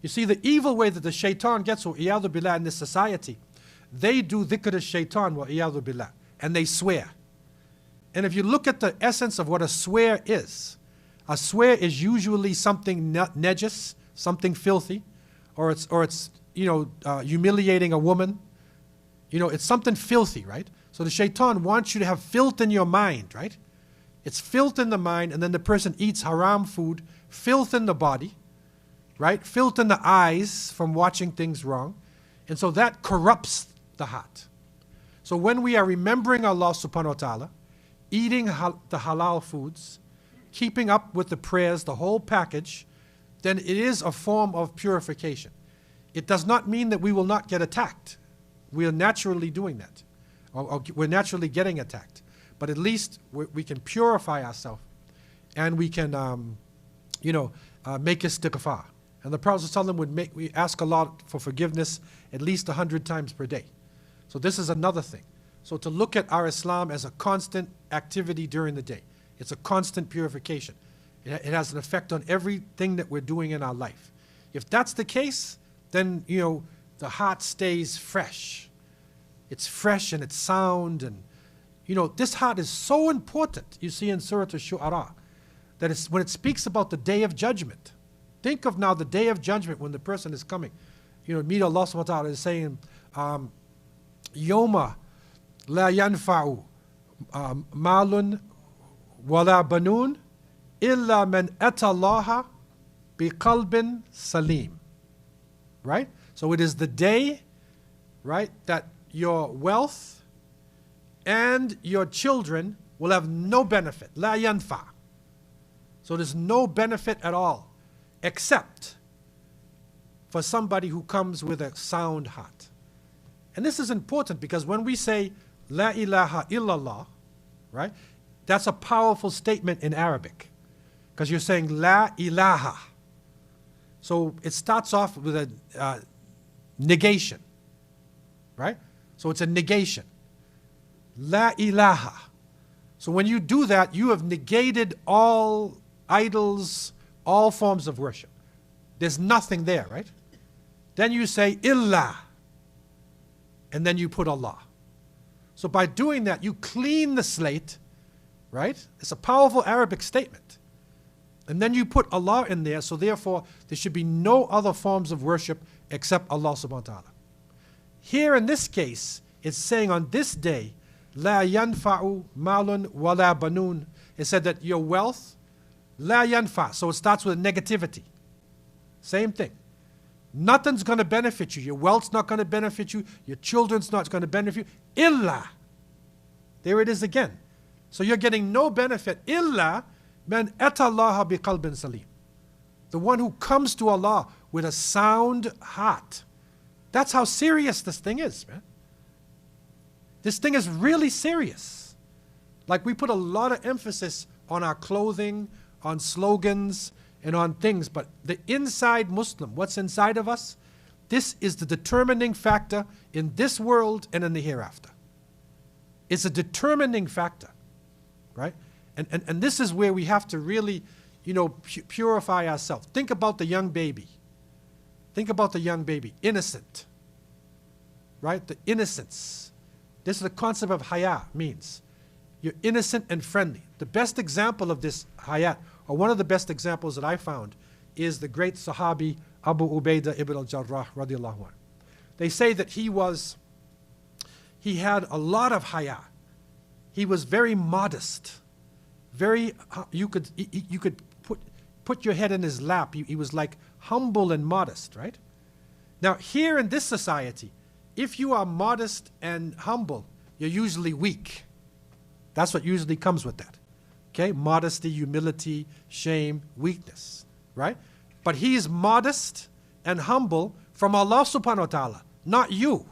You see, the evil way that the shaitan gets, or iyadhu billah, in this society, they do dhikr al-shaitan wa iyadhu billah, and they swear. And if you look at the essence of what a swear is usually something najis, something filthy, or it's humiliating a woman. It's something filthy, right? So the shaitan wants you to have filth in your mind, right? It's filth in the mind, and then the person eats haram food, filth in the body, right? Filth in the eyes from watching things wrong. And so that corrupts the heart. So when we are remembering Allah subhanahu wa ta'ala, eating the halal foods, keeping up with the prayers, the whole package, then it is a form of purification. It does not mean that we will not get attacked. We are naturally doing that. Or we're naturally getting attacked. But at least we can purify ourselves, and we can, make istighfar. And the Prophet ﷺ we ask Allah for forgiveness at least 100 times per day. So this is another thing. So to look at our Islam as a constant activity during the day. It's a constant purification. It has an effect on everything that we're doing in our life. If that's the case, then, the heart stays fresh. It's fresh and it's sound, and, this heart is so important. You see in Surah Al-Shu'ara, that when it speaks about the day of judgment. Think of now the day of judgment when the person is coming. Meet Allah subhanahu wa ta'ala is saying, Yoma la yanfa'u malun wala banun illa man atallaha biqalbin salim. Right? So it is the day, right, that your wealth and your children will have no benefit. La yanfa. So there's no benefit at all, except for somebody who comes with a sound heart. And this is important because when we say La ilaha illallah, right, that's a powerful statement in Arabic because you're saying La ilaha. So it starts off with a negation, right? So it's a negation. La ilaha. So when you do that, you have negated all idols, all forms of worship. There's nothing there, right? Then you say illa, and then you put Allah. So by doing that, you clean the slate, right? It's a powerful Arabic statement. And then you put Allah in there, so therefore there should be no other forms of worship except Allah subhanahu wa ta'ala. Here in this case, it's saying on this day, La yanfa'u malun wala banun. It said that your wealth, La yanfa. So it starts with negativity. Same thing. Nothing's going to benefit you. Your wealth's not going to benefit you. Your children's not going to benefit you. Illa. There it is again. So you're getting no benefit. Illa man atallaha biqalbin salim. The one who comes to Allah with a sound heart. That's how serious this thing is, man. This thing is really serious. Like we put a lot of emphasis on our clothing, on slogans, and on things, but the inside Muslim, what's inside of us, this is the determining factor in this world and in the hereafter. It's a determining factor, right? And this is where we have to really, purify ourselves. Think about the young baby. Think about the young baby, innocent, right? The innocence. This is the concept of haya means. You're innocent and friendly. The best example of this hayat, or one of the best examples that I found, is the great Sahabi Abu Ubaidah ibn al-Jarrah radiallahu anhu. They say that he had a lot of haya. He was very modest. You could put your head in his lap. He was like humble and modest, right? Now here in this society, if you are modest and humble, you're usually weak. That's what usually comes with that. Okay? Modesty, humility, shame, weakness. Right? But he is modest and humble from Allah subhanahu wa ta'ala, not you.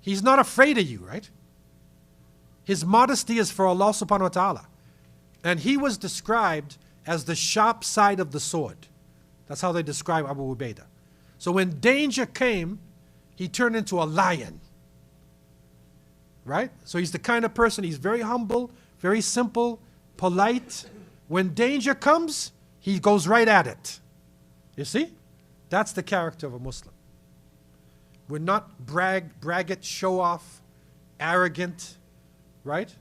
He's not afraid of you, right? His modesty is for Allah subhanahu wa ta'ala. And he was described as the sharp side of the sword. That's how they describe Abu Ubaidah. So when danger came, he turned into a lion. Right? So he's the kind of person, he's very humble, very simple, polite. When danger comes, he goes right at it. You see? That's the character of a Muslim. We're not braggart, show off, arrogant, right?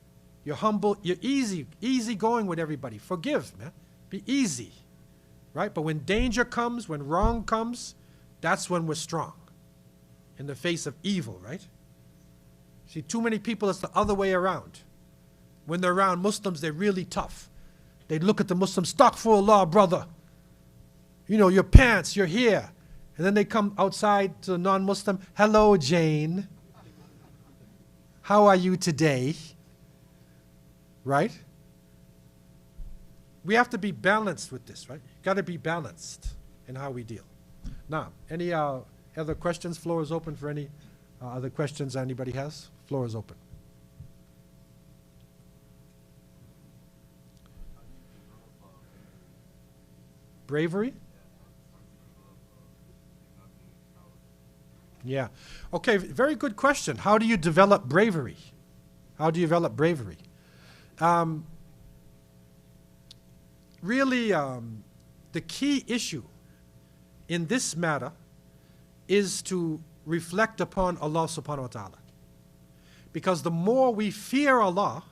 You're humble, you're easy going with everybody. Forgive, man. Be easy, right? But when danger comes, when wrong comes, that's when we're strong in the face of evil, right? See, too many people, it's the other way around. When they're around Muslims, they're really tough. They look at the Muslims, Astaghfirullah, brother. You know, your pants, your hair. And then they come outside to the non-Muslim, hello, Jane. How are you today? Right? We have to be balanced with this, right? You've got to be balanced in how we deal. Now, any other questions? Floor is open for any other questions anybody has. Floor is open. Bravery? Yeah. Okay, very good question. How do you develop bravery? How do you develop bravery? Really, the key issue in this matter is to reflect upon Allah subhanahu wa ta'ala. Because the more we fear Allah,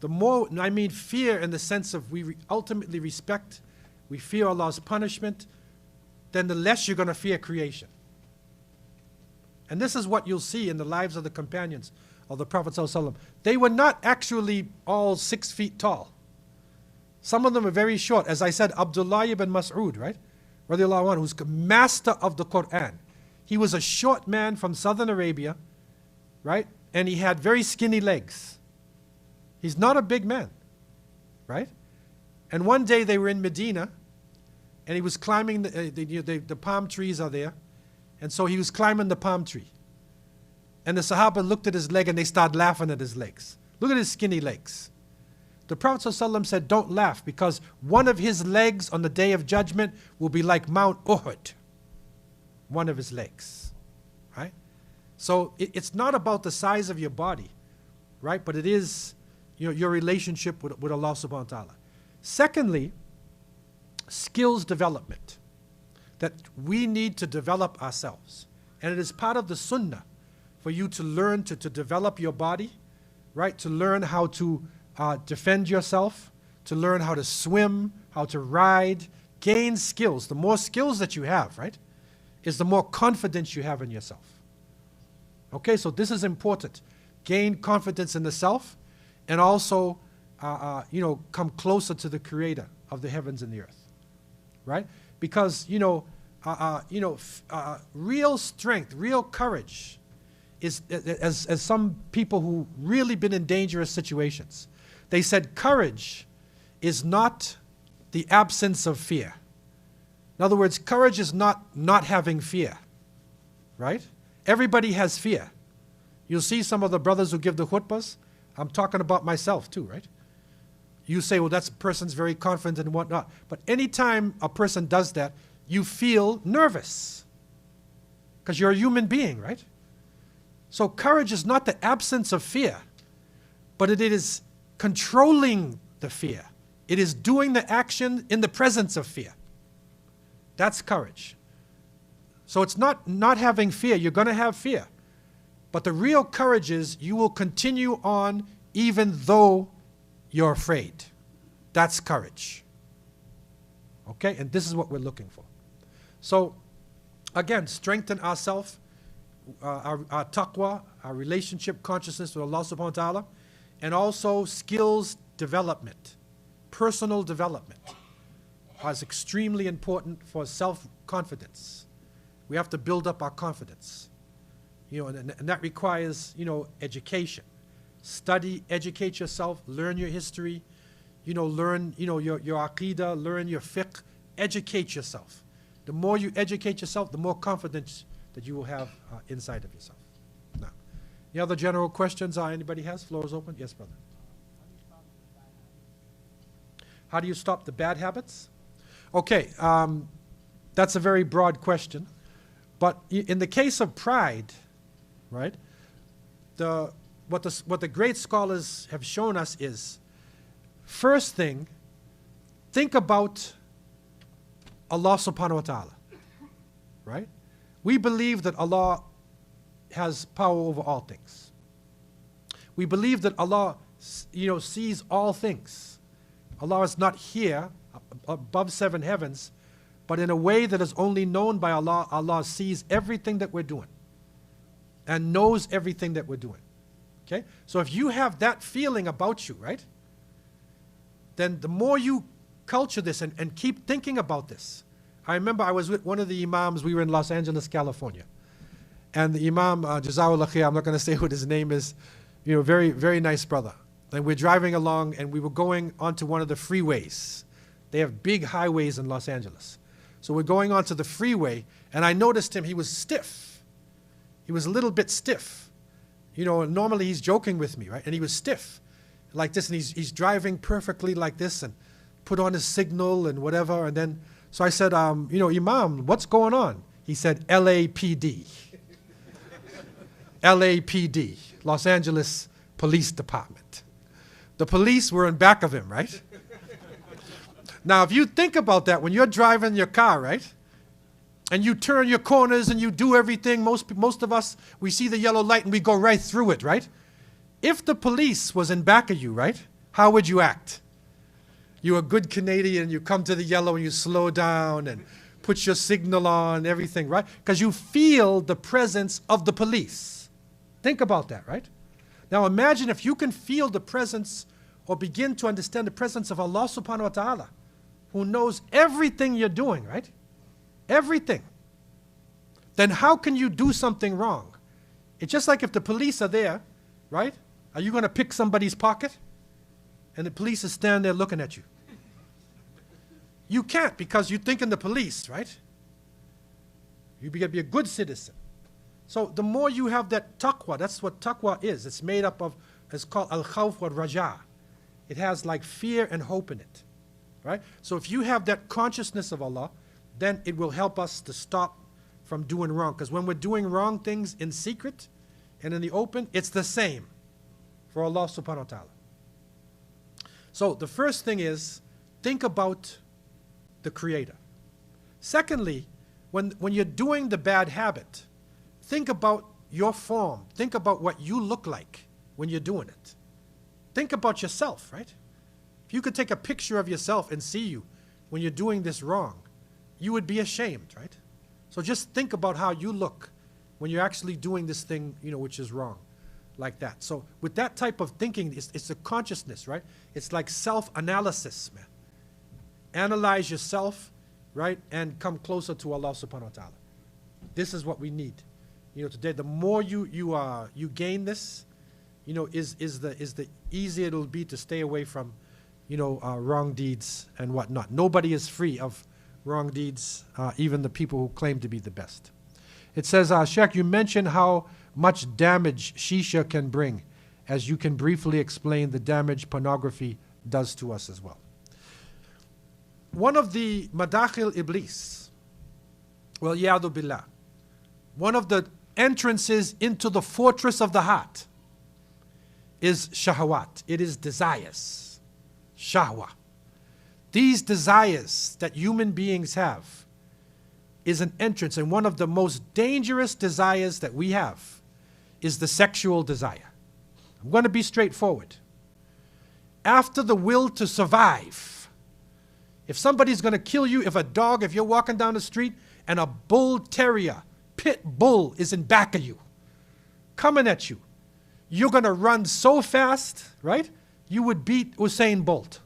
the more, I mean fear in the sense of we ultimately respect, we fear Allah's punishment, then the less you're going to fear creation. And this is what you'll see in the lives of the companions of the Prophet ﷺ. They were not actually all 6 feet tall. Some of them are very short. As I said, Abdullah ibn Mas'ud, right? Radiallahu anhu, who's master of the Quran. He was a short man from southern Arabia, right? And he had very skinny legs. He's not a big man, right? And one day they were in Medina, and he was climbing, the palm trees are there, and so he was climbing the palm tree. And the Sahaba looked at his leg and they started laughing at his legs. Look at his skinny legs. The Prophet ﷺ said, don't laugh, because one of his legs on the day of judgment will be like Mount Uhud. One of his legs, right? So it's not about the size of your body, right? But it is your relationship with Allah subhanahu wa ta'ala. Secondly, skills development. That we need to develop ourselves. And it is part of the sunnah for you to learn to develop your body, right? To learn how to defend yourself, to learn how to swim, how to ride, gain skills. The more skills that you have, right, is the more confidence you have in yourself. Okay, so this is important. Gain confidence in the self, and also, come closer to the Creator of the heavens and the earth, right? Because, real strength, real courage is, as some people who really been in dangerous situations, they said courage is not the absence of fear. In other words, courage is not having fear, right? Everybody has fear. You'll see some of the brothers who give the khutbahs. I'm talking about myself too, right? You say, well, that person's very confident and whatnot. But anytime a person does that, you feel nervous because you're a human being, right? So courage is not the absence of fear, but it is controlling the fear. It is doing the action in the presence of fear. That's courage. So it's not having fear. You're going to have fear. But the real courage is you will continue on even though you're afraid. That's courage. Okay? And this is what we're looking for. So, again, strengthen ourselves, our taqwa, our relationship consciousness with Allah subhanahu wa ta'ala, and also skills development, personal development is extremely important for self-confidence. We have to build up our confidence. And that requires, education. Study, educate yourself, learn your history, learn, your aqidah, learn your fiqh, educate yourself. The more you educate yourself, the more confidence that you will have inside of yourself. Now, any other general questions anybody has? Floor is open. Yes, brother. How do you stop the bad habits? Okay, that's a very broad question. But in the case of pride, right, what the great scholars have shown us is, first thing, think about Allah subhanahu wa ta'ala, right? We believe that Allah has power over all things. We believe that Allah, sees all things. Allah is not here above 7 heavens, but in a way that is only known by Allah. Allah sees everything that we're doing and knows everything that we're doing. Okay? So if you have that feeling about you, right, then the more you culture this and keep thinking about this. I remember I was with one of the Imams. We were in Los Angeles, California. And the Imam, Jazawullah Khair, I'm not going to say what his name is, very, very nice brother. And we're driving along, and we were going onto one of the freeways. They have big highways in Los Angeles. So we're going onto the freeway, and I noticed him. He was stiff. He was a little bit stiff. Normally he's joking with me, right? And he was stiff like this, and he's driving perfectly like this and put on his signal and whatever. And then, so I said, Imam, what's going on? He said, LAPD. LAPD, Los Angeles Police Department. The police were in back of him, right? Now, if you think about that, when you're driving your car, right, and you turn your corners and you do everything, most of us, we see the yellow light and we go right through it, right? If the police was in back of you, right, how would you act? You're a good Canadian, you come to the yellow and you slow down and put your signal on, everything, right? Because you feel the presence of the police. Think about that, right? Now imagine if you can feel the presence or begin to understand the presence of Allah subhanahu wa ta'ala, who knows everything you're doing, right? Everything. Then how can you do something wrong? It's just like if the police are there, right? Are you going to pick somebody's pocket? And the police is standing there looking at you. You can't, because you think in the police, right? You got to be a good citizen. So the more you have that taqwa, that's what taqwa is. It's made up of, it's called al-khawf wa raja. It has like fear and hope in it, right? So if you have that consciousness of Allah, then it will help us to stop from doing wrong. Because when we're doing wrong things in secret and in the open, it's the same for Allah subhanahu wa ta'ala. So the first thing is, think about the Creator. Secondly, when you're doing the bad habit, think about your form. Think about what you look like when you're doing it. Think about yourself, right? If you could take a picture of yourself and see you when you're doing this wrong, you would be ashamed, right? So just think about how you look when you're actually doing this thing, which is wrong, like that. So with that type of thinking, it's a consciousness, right? It's like self-analysis, man. Analyze yourself, right? And come closer to Allah subhanahu wa ta'ala. This is what we need. Today, the more you gain this, is the easier it'll be to stay away from, wrong deeds and whatnot. Nobody is free of wrong deeds, even the people who claim to be the best. It says, Sheikh, you mentioned how much damage shisha can bring, as you can briefly explain the damage pornography does to us as well. One of the madakhil iblis, well, ya'adhu billah, one of the entrances into the fortress of the heart is shahawat. It is desires, shahwa. These desires that human beings have is an entrance, and one of the most dangerous desires that we have is the sexual desire. I'm going to be straightforward. After the will to survive, if somebody's going to kill you, if you're walking down the street and a bull terrier, pit bull is in back of you, coming at you, you're going to run so fast, right? You would beat Usain Bolt.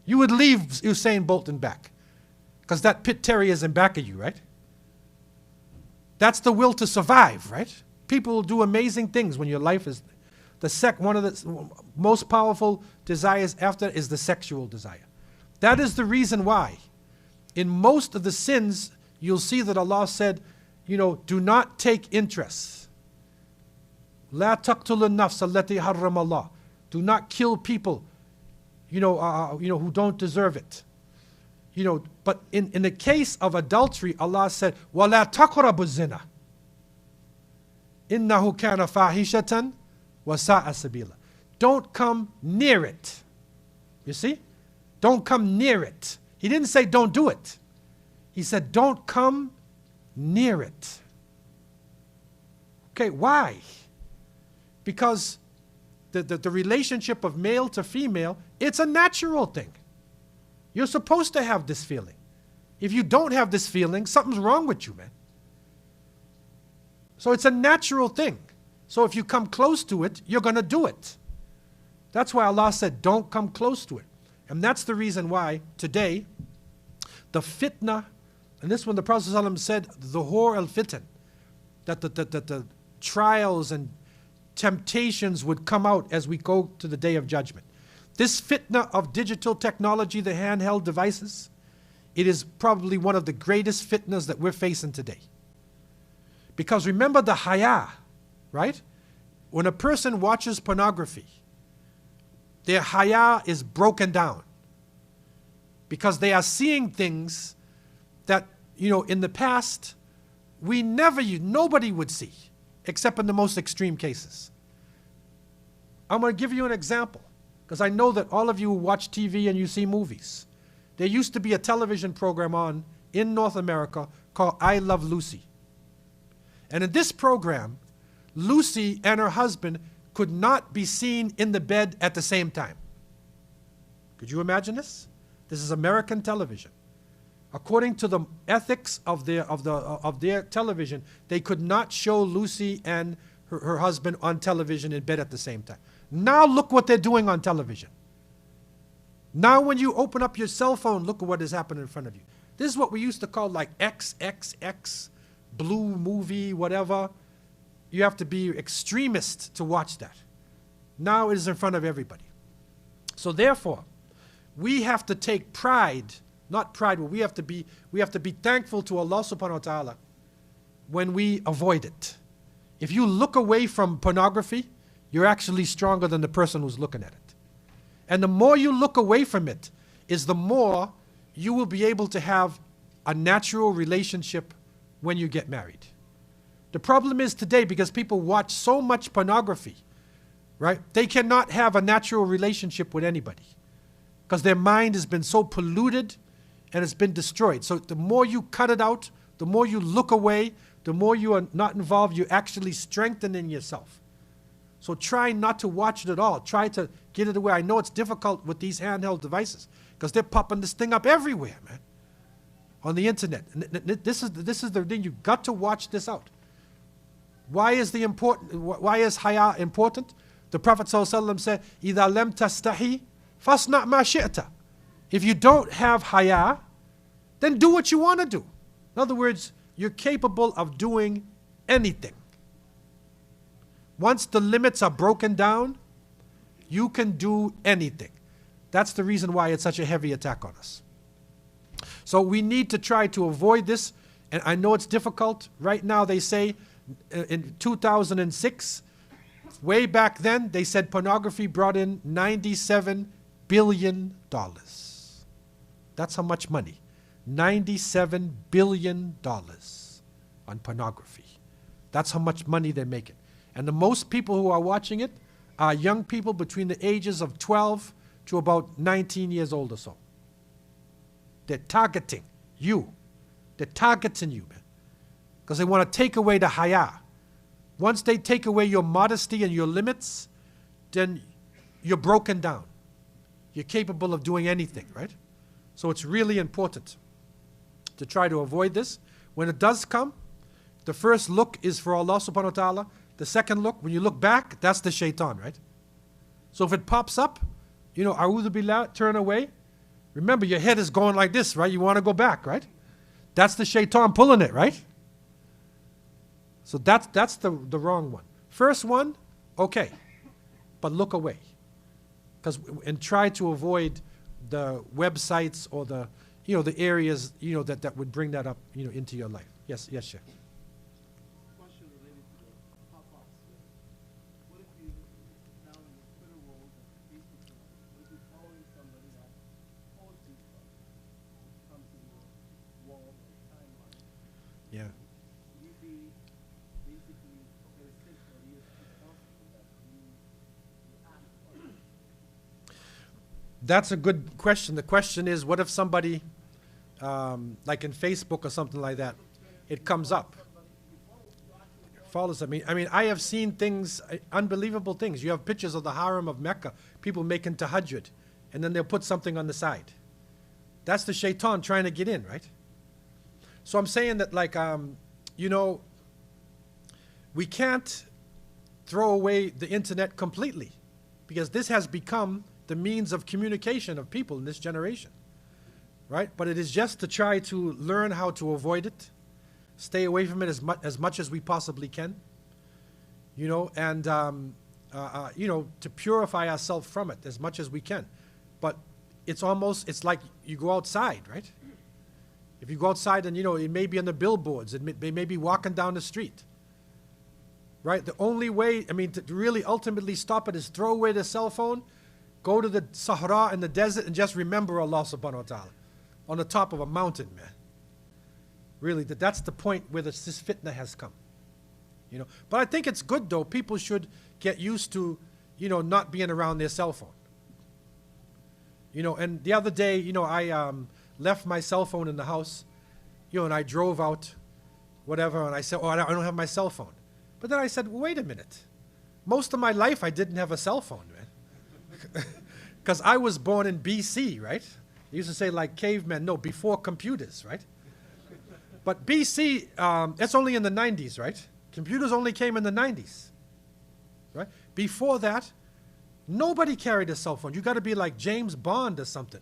You would leave Usain Bolt in back, because that pit terrier is in back of you, right? That's the will to survive, right? People will do amazing things when your life is one of the most powerful desires after is the sexual desire. That is the reason why in most of the sins you'll see that Allah said, do not take interest. La taqtulun nafs allati harram Allah. Do not kill people, who don't deserve it. But in the case of adultery, Allah said, وَلَا تَقْرَبُوا الزِّنَا إِنَّهُ كَانَ فَاحِشَةً وَسَاءَ سَبِيلًا. Don't come near it. You see? Don't come near it. He didn't say don't do it. He said don't come near it. Okay, why? Because the relationship of male to female, it's a natural thing. You're supposed to have this feeling. If you don't have this feeling, something's wrong with you, man. So it's a natural thing. So if you come close to it, you're going to do it. That's why Allah said, don't come close to it. And that's the reason why today, the fitna, and this one the Prophet ﷺ said, Dhuhur al-fitan, that the trials and temptations would come out as we go to the Day of Judgment. This fitna of digital technology, the handheld devices, it is probably one of the greatest fitnas that we're facing today. Because remember the haya, right? When a person watches pornography, their haya is broken down. Because they are seeing things that, in the past, nobody would see, except in the most extreme cases. I'm going to give you an example, because I know that all of you watch TV and you see movies. There used to be a television program on in North America called I Love Lucy. And in this program, Lucy and her husband could not be seen in the bed at the same time. Could you imagine this? This is American television. According to the ethics of their television, they could not show Lucy and her husband on television in bed at the same time. Now look what they're doing on television. Now when you open up your cell phone, look at what is happening in front of you. This is what we used to call like XXX, blue movie, whatever. You have to be extremist to watch that. Now it is in front of everybody. So therefore, we have to take pride, not pride, but we have to be thankful to Allah subhanahu wa ta'ala when we avoid it. If you look away from pornography, you're actually stronger than the person who's looking at it. And the more you look away from it, is the more you will be able to have a natural relationship when you get married. The problem is today, because people watch so much pornography, right? They cannot have a natural relationship with anybody, because their mind has been so polluted and it's been destroyed. So the more you cut it out, the more you look away, the more you are not involved, you're actually strengthening yourself. So try not to watch it at all. Try to get it away. I know it's difficult with these handheld devices, because they're popping this thing up everywhere, man, on the internet. And this is the thing. You've got to watch this out. Why is haya important? The Prophet ﷺ said, إِذَا لَمْ تَسْتَحِي فَاصْنَعْ مَا شِئْتَ. If you don't have haya, then do what you want to do. In other words, you're capable of doing anything. Once the limits are broken down, you can do anything. That's the reason why it's such a heavy attack on us. So we need to try to avoid this. And I know it's difficult. Right now they say in 2006, way back then, they said pornography brought in $97 billion. That's how much money. $97 billion on pornography. That's how much money they're making. And the most people who are watching it are young people between the ages of 12 to about 19 years old or so. They're targeting you. They're targeting you, man. Because they want to take away the haya. Once they take away your modesty and your limits, then you're broken down. You're capable of doing anything, right? So it's really important to try to avoid this. When it does come, the first look is for Allah subhanahu wa ta'ala. The second look, when you look back, that's the shaitan, right? So if it pops up, a'udhu billah, turn away. Remember, your head is going like this, right? You want to go back, right? That's the shaitan pulling it, right? So that's the wrong one. First one, okay, but look away. And try to avoid the websites or the areas, that would bring that up, into your life. Yes, Sheikh. Question related to the pop-ups. What if you now in the Twitter world and Facebook world, what if you're following somebody that posts these stuff, comes to your wall or timeline? Yeah. Would you be basically okay, since that he is responsible for that, you act on it? That's a good question. The question is, what if somebody, like in Facebook or something like that, it comes up. Follows. I mean, I have seen things, unbelievable things. You have pictures of the Haram of Mecca, people making tahajjud, and then they'll put something on the side. That's the shaitan trying to get in, right? So I'm saying that, like, you know, we can't throw away the internet completely, because this has become the means of communication of people in this generation, right? But it is just to try to learn how to avoid it, stay away from it as much as we possibly can, you know, and you know, to purify ourselves from it as much as we can. But it's like you go outside, right? If you go outside and, you know, it may be on the billboards, they may be walking down the street, right? The only way, I mean, to really ultimately stop it is throw away the cell phone, go to the Sahara in the desert, and just remember Allah subhanahu wa ta'ala on the top of a mountain, man. Really, that's the point where this fitna has come, you know. But I think it's good, though. People should get used to, you know, not being around their cell phone. You know, and the other day, you know, I left my cell phone in the house, you know, and I drove out, whatever, and I said, oh, I don't have my cell phone. But then I said, well, wait a minute. Most of my life, I didn't have a cell phone, man. Because I was born in BC, right? They used to say, like, cavemen, no, before computers, right? But BC, that's only in the 90s, right? Computers only came in the 90s, right? Before that, nobody carried a cell phone. You got to be like James Bond or something.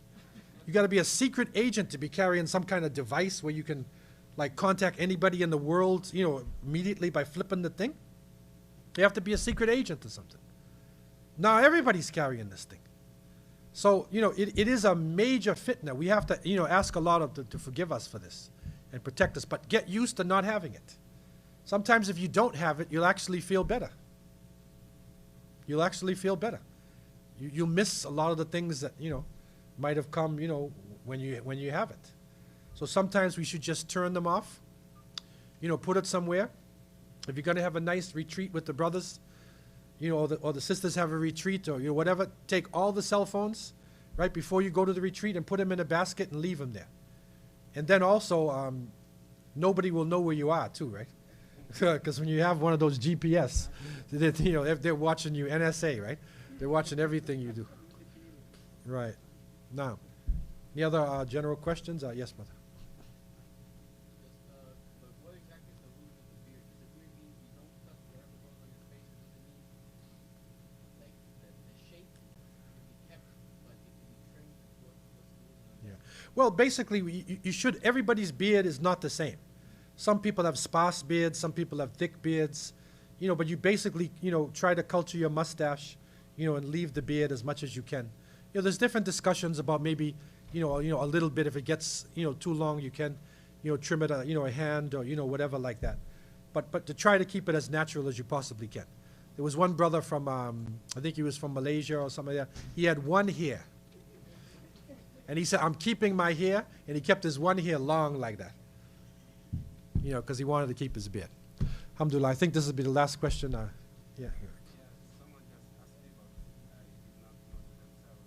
You got to be a secret agent to be carrying some kind of device where you can, like, contact anybody in the world, you know, immediately by flipping the thing. You have to be a secret agent or something. Now everybody's carrying this thing. So, you know, it is a major fitna. We have to, you know, ask Allah to forgive us for this and protect us, but get used to not having it. Sometimes if you don't have it, you'll actually feel better. You'll actually feel better. You'll miss a lot of the things that, you know, might have come, you know, when you have it. So sometimes we should just turn them off, you know, put it somewhere. If you're going to have a nice retreat with the brothers, you know, or the sisters have a retreat, or, you know, whatever, take all the cell phones right before you go to the retreat and put them in a basket and leave them there. And then also, nobody will know where you are too, right? Because when you have one of those GPS, you know, they're watching you, NSA, right? They're watching everything you do. Right. Now, any other general questions? Yes, mother. What exactly is the rule of the beard? Does the beard mean you don't touch whatever goes on your face? Or does it mean, like, the shape can be kept, but it can be trimmed? What's the rule? Yeah. Well, basically, you should. Everybody's beard is not the same. Some people have sparse beards. Some people have thick beards. You know, but you basically, you know, try to culture your mustache, you know, and leave the beard as much as you can. You know, there's different discussions about maybe, you know, a little bit. If it gets, you know, too long, you can, you know, trim it, you know, a hand or, you know, whatever like that. But to try to keep it as natural as you possibly can. There was one brother from, I think he was from Malaysia or something like that. He had one hair. And he said, I'm keeping my hair. And he kept his one hair long like that. You know, because he wanted to keep his beard. Alhamdulillah, I think this will be the last question. Yeah. Yeah, someone just asked me about, I did not know the themselves.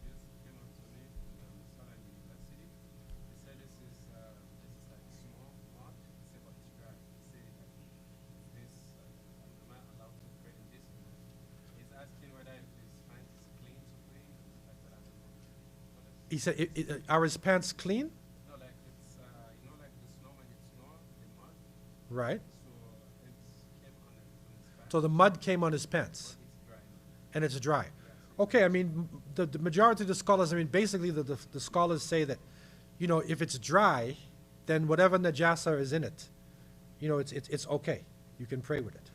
Just came up to me from the Southern University. He said this is like small mud. He said, but it's dry. He said, this, am I allowed to pray in this? He's asking whether if his pants is clean to pray. I said, I don't know. He said, are his pants clean? No, like it's, you know, like the snow when it snows, the mud. Right. So it came on his pants. So the mud came on his pants. It's dry. And it's dry. Okay, I mean, the majority of the scholars, I mean, basically the scholars say that, you know, if it's dry, then whatever najasa is in it, you know, it's okay. You can pray with it.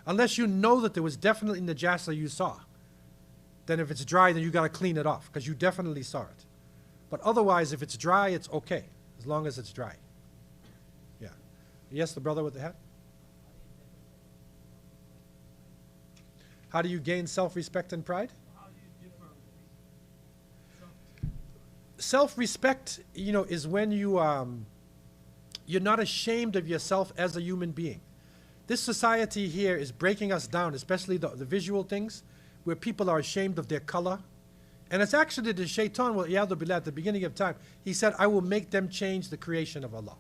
Unless you know that there was definitely najasa you saw. Then if it's dry, then you got to clean it off because you definitely saw it. But otherwise, if it's dry, it's okay, as long as it's dry. Yeah. Yes, the brother with the hat? How do you gain self-respect and pride? Self-respect, you know, is when you're not ashamed of yourself as a human being. This society here is breaking us down, especially the visual things, where people are ashamed of their color. And it's actually the shaitan, well, at the beginning of time, he said, I will make them change the creation of Allah.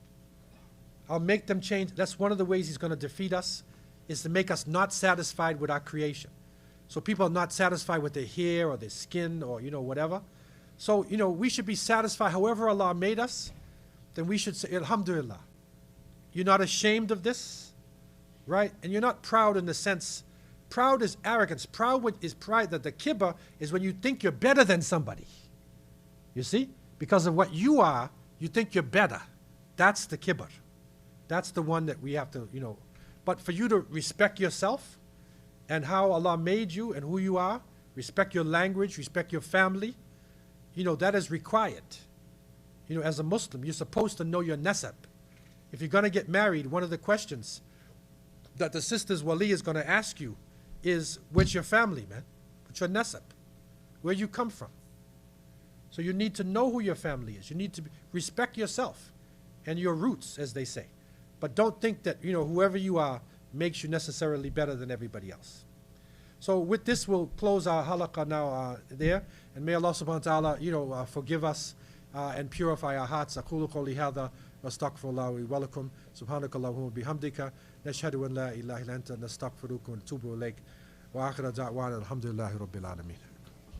I'll make them change. That's one of the ways he's going to defeat us, is to make us not satisfied with our creation. So people are not satisfied with their hair or their skin or, whatever. So, we should be satisfied however Allah made us. Then we should say, Alhamdulillah. You're not ashamed of this, right? And you're not proud in the sense, proud is arrogance. Proud is pride, that the kibr is when you think you're better than somebody. You see? Because of what you are, you think you're better. That's the kibr. That's the one that we have to, But for you to respect yourself and how Allah made you and who you are, respect your language, respect your family, that is required. As a Muslim, you're supposed to know your nasab. If you're going to get married, one of the questions that the sister's wali is going to ask you is, where's your family, man? What's your nasab? Where you come from? So you need to know who your family is. You need to respect yourself and your roots, as they say. But don't think that, whoever you are makes you necessarily better than everybody else. So with this, we'll close our halaqah now there. And may Allah subhanahu wa ta'ala, forgive us and purify our hearts. أقول قولي هذا واستغفر الله لي ولكم سبحانك اللهم وبحمدك نشهد أن لا إله إلا أنت نستغفرك ونتوب إليك وآخر دعوانا الحمد لله رب العالمين.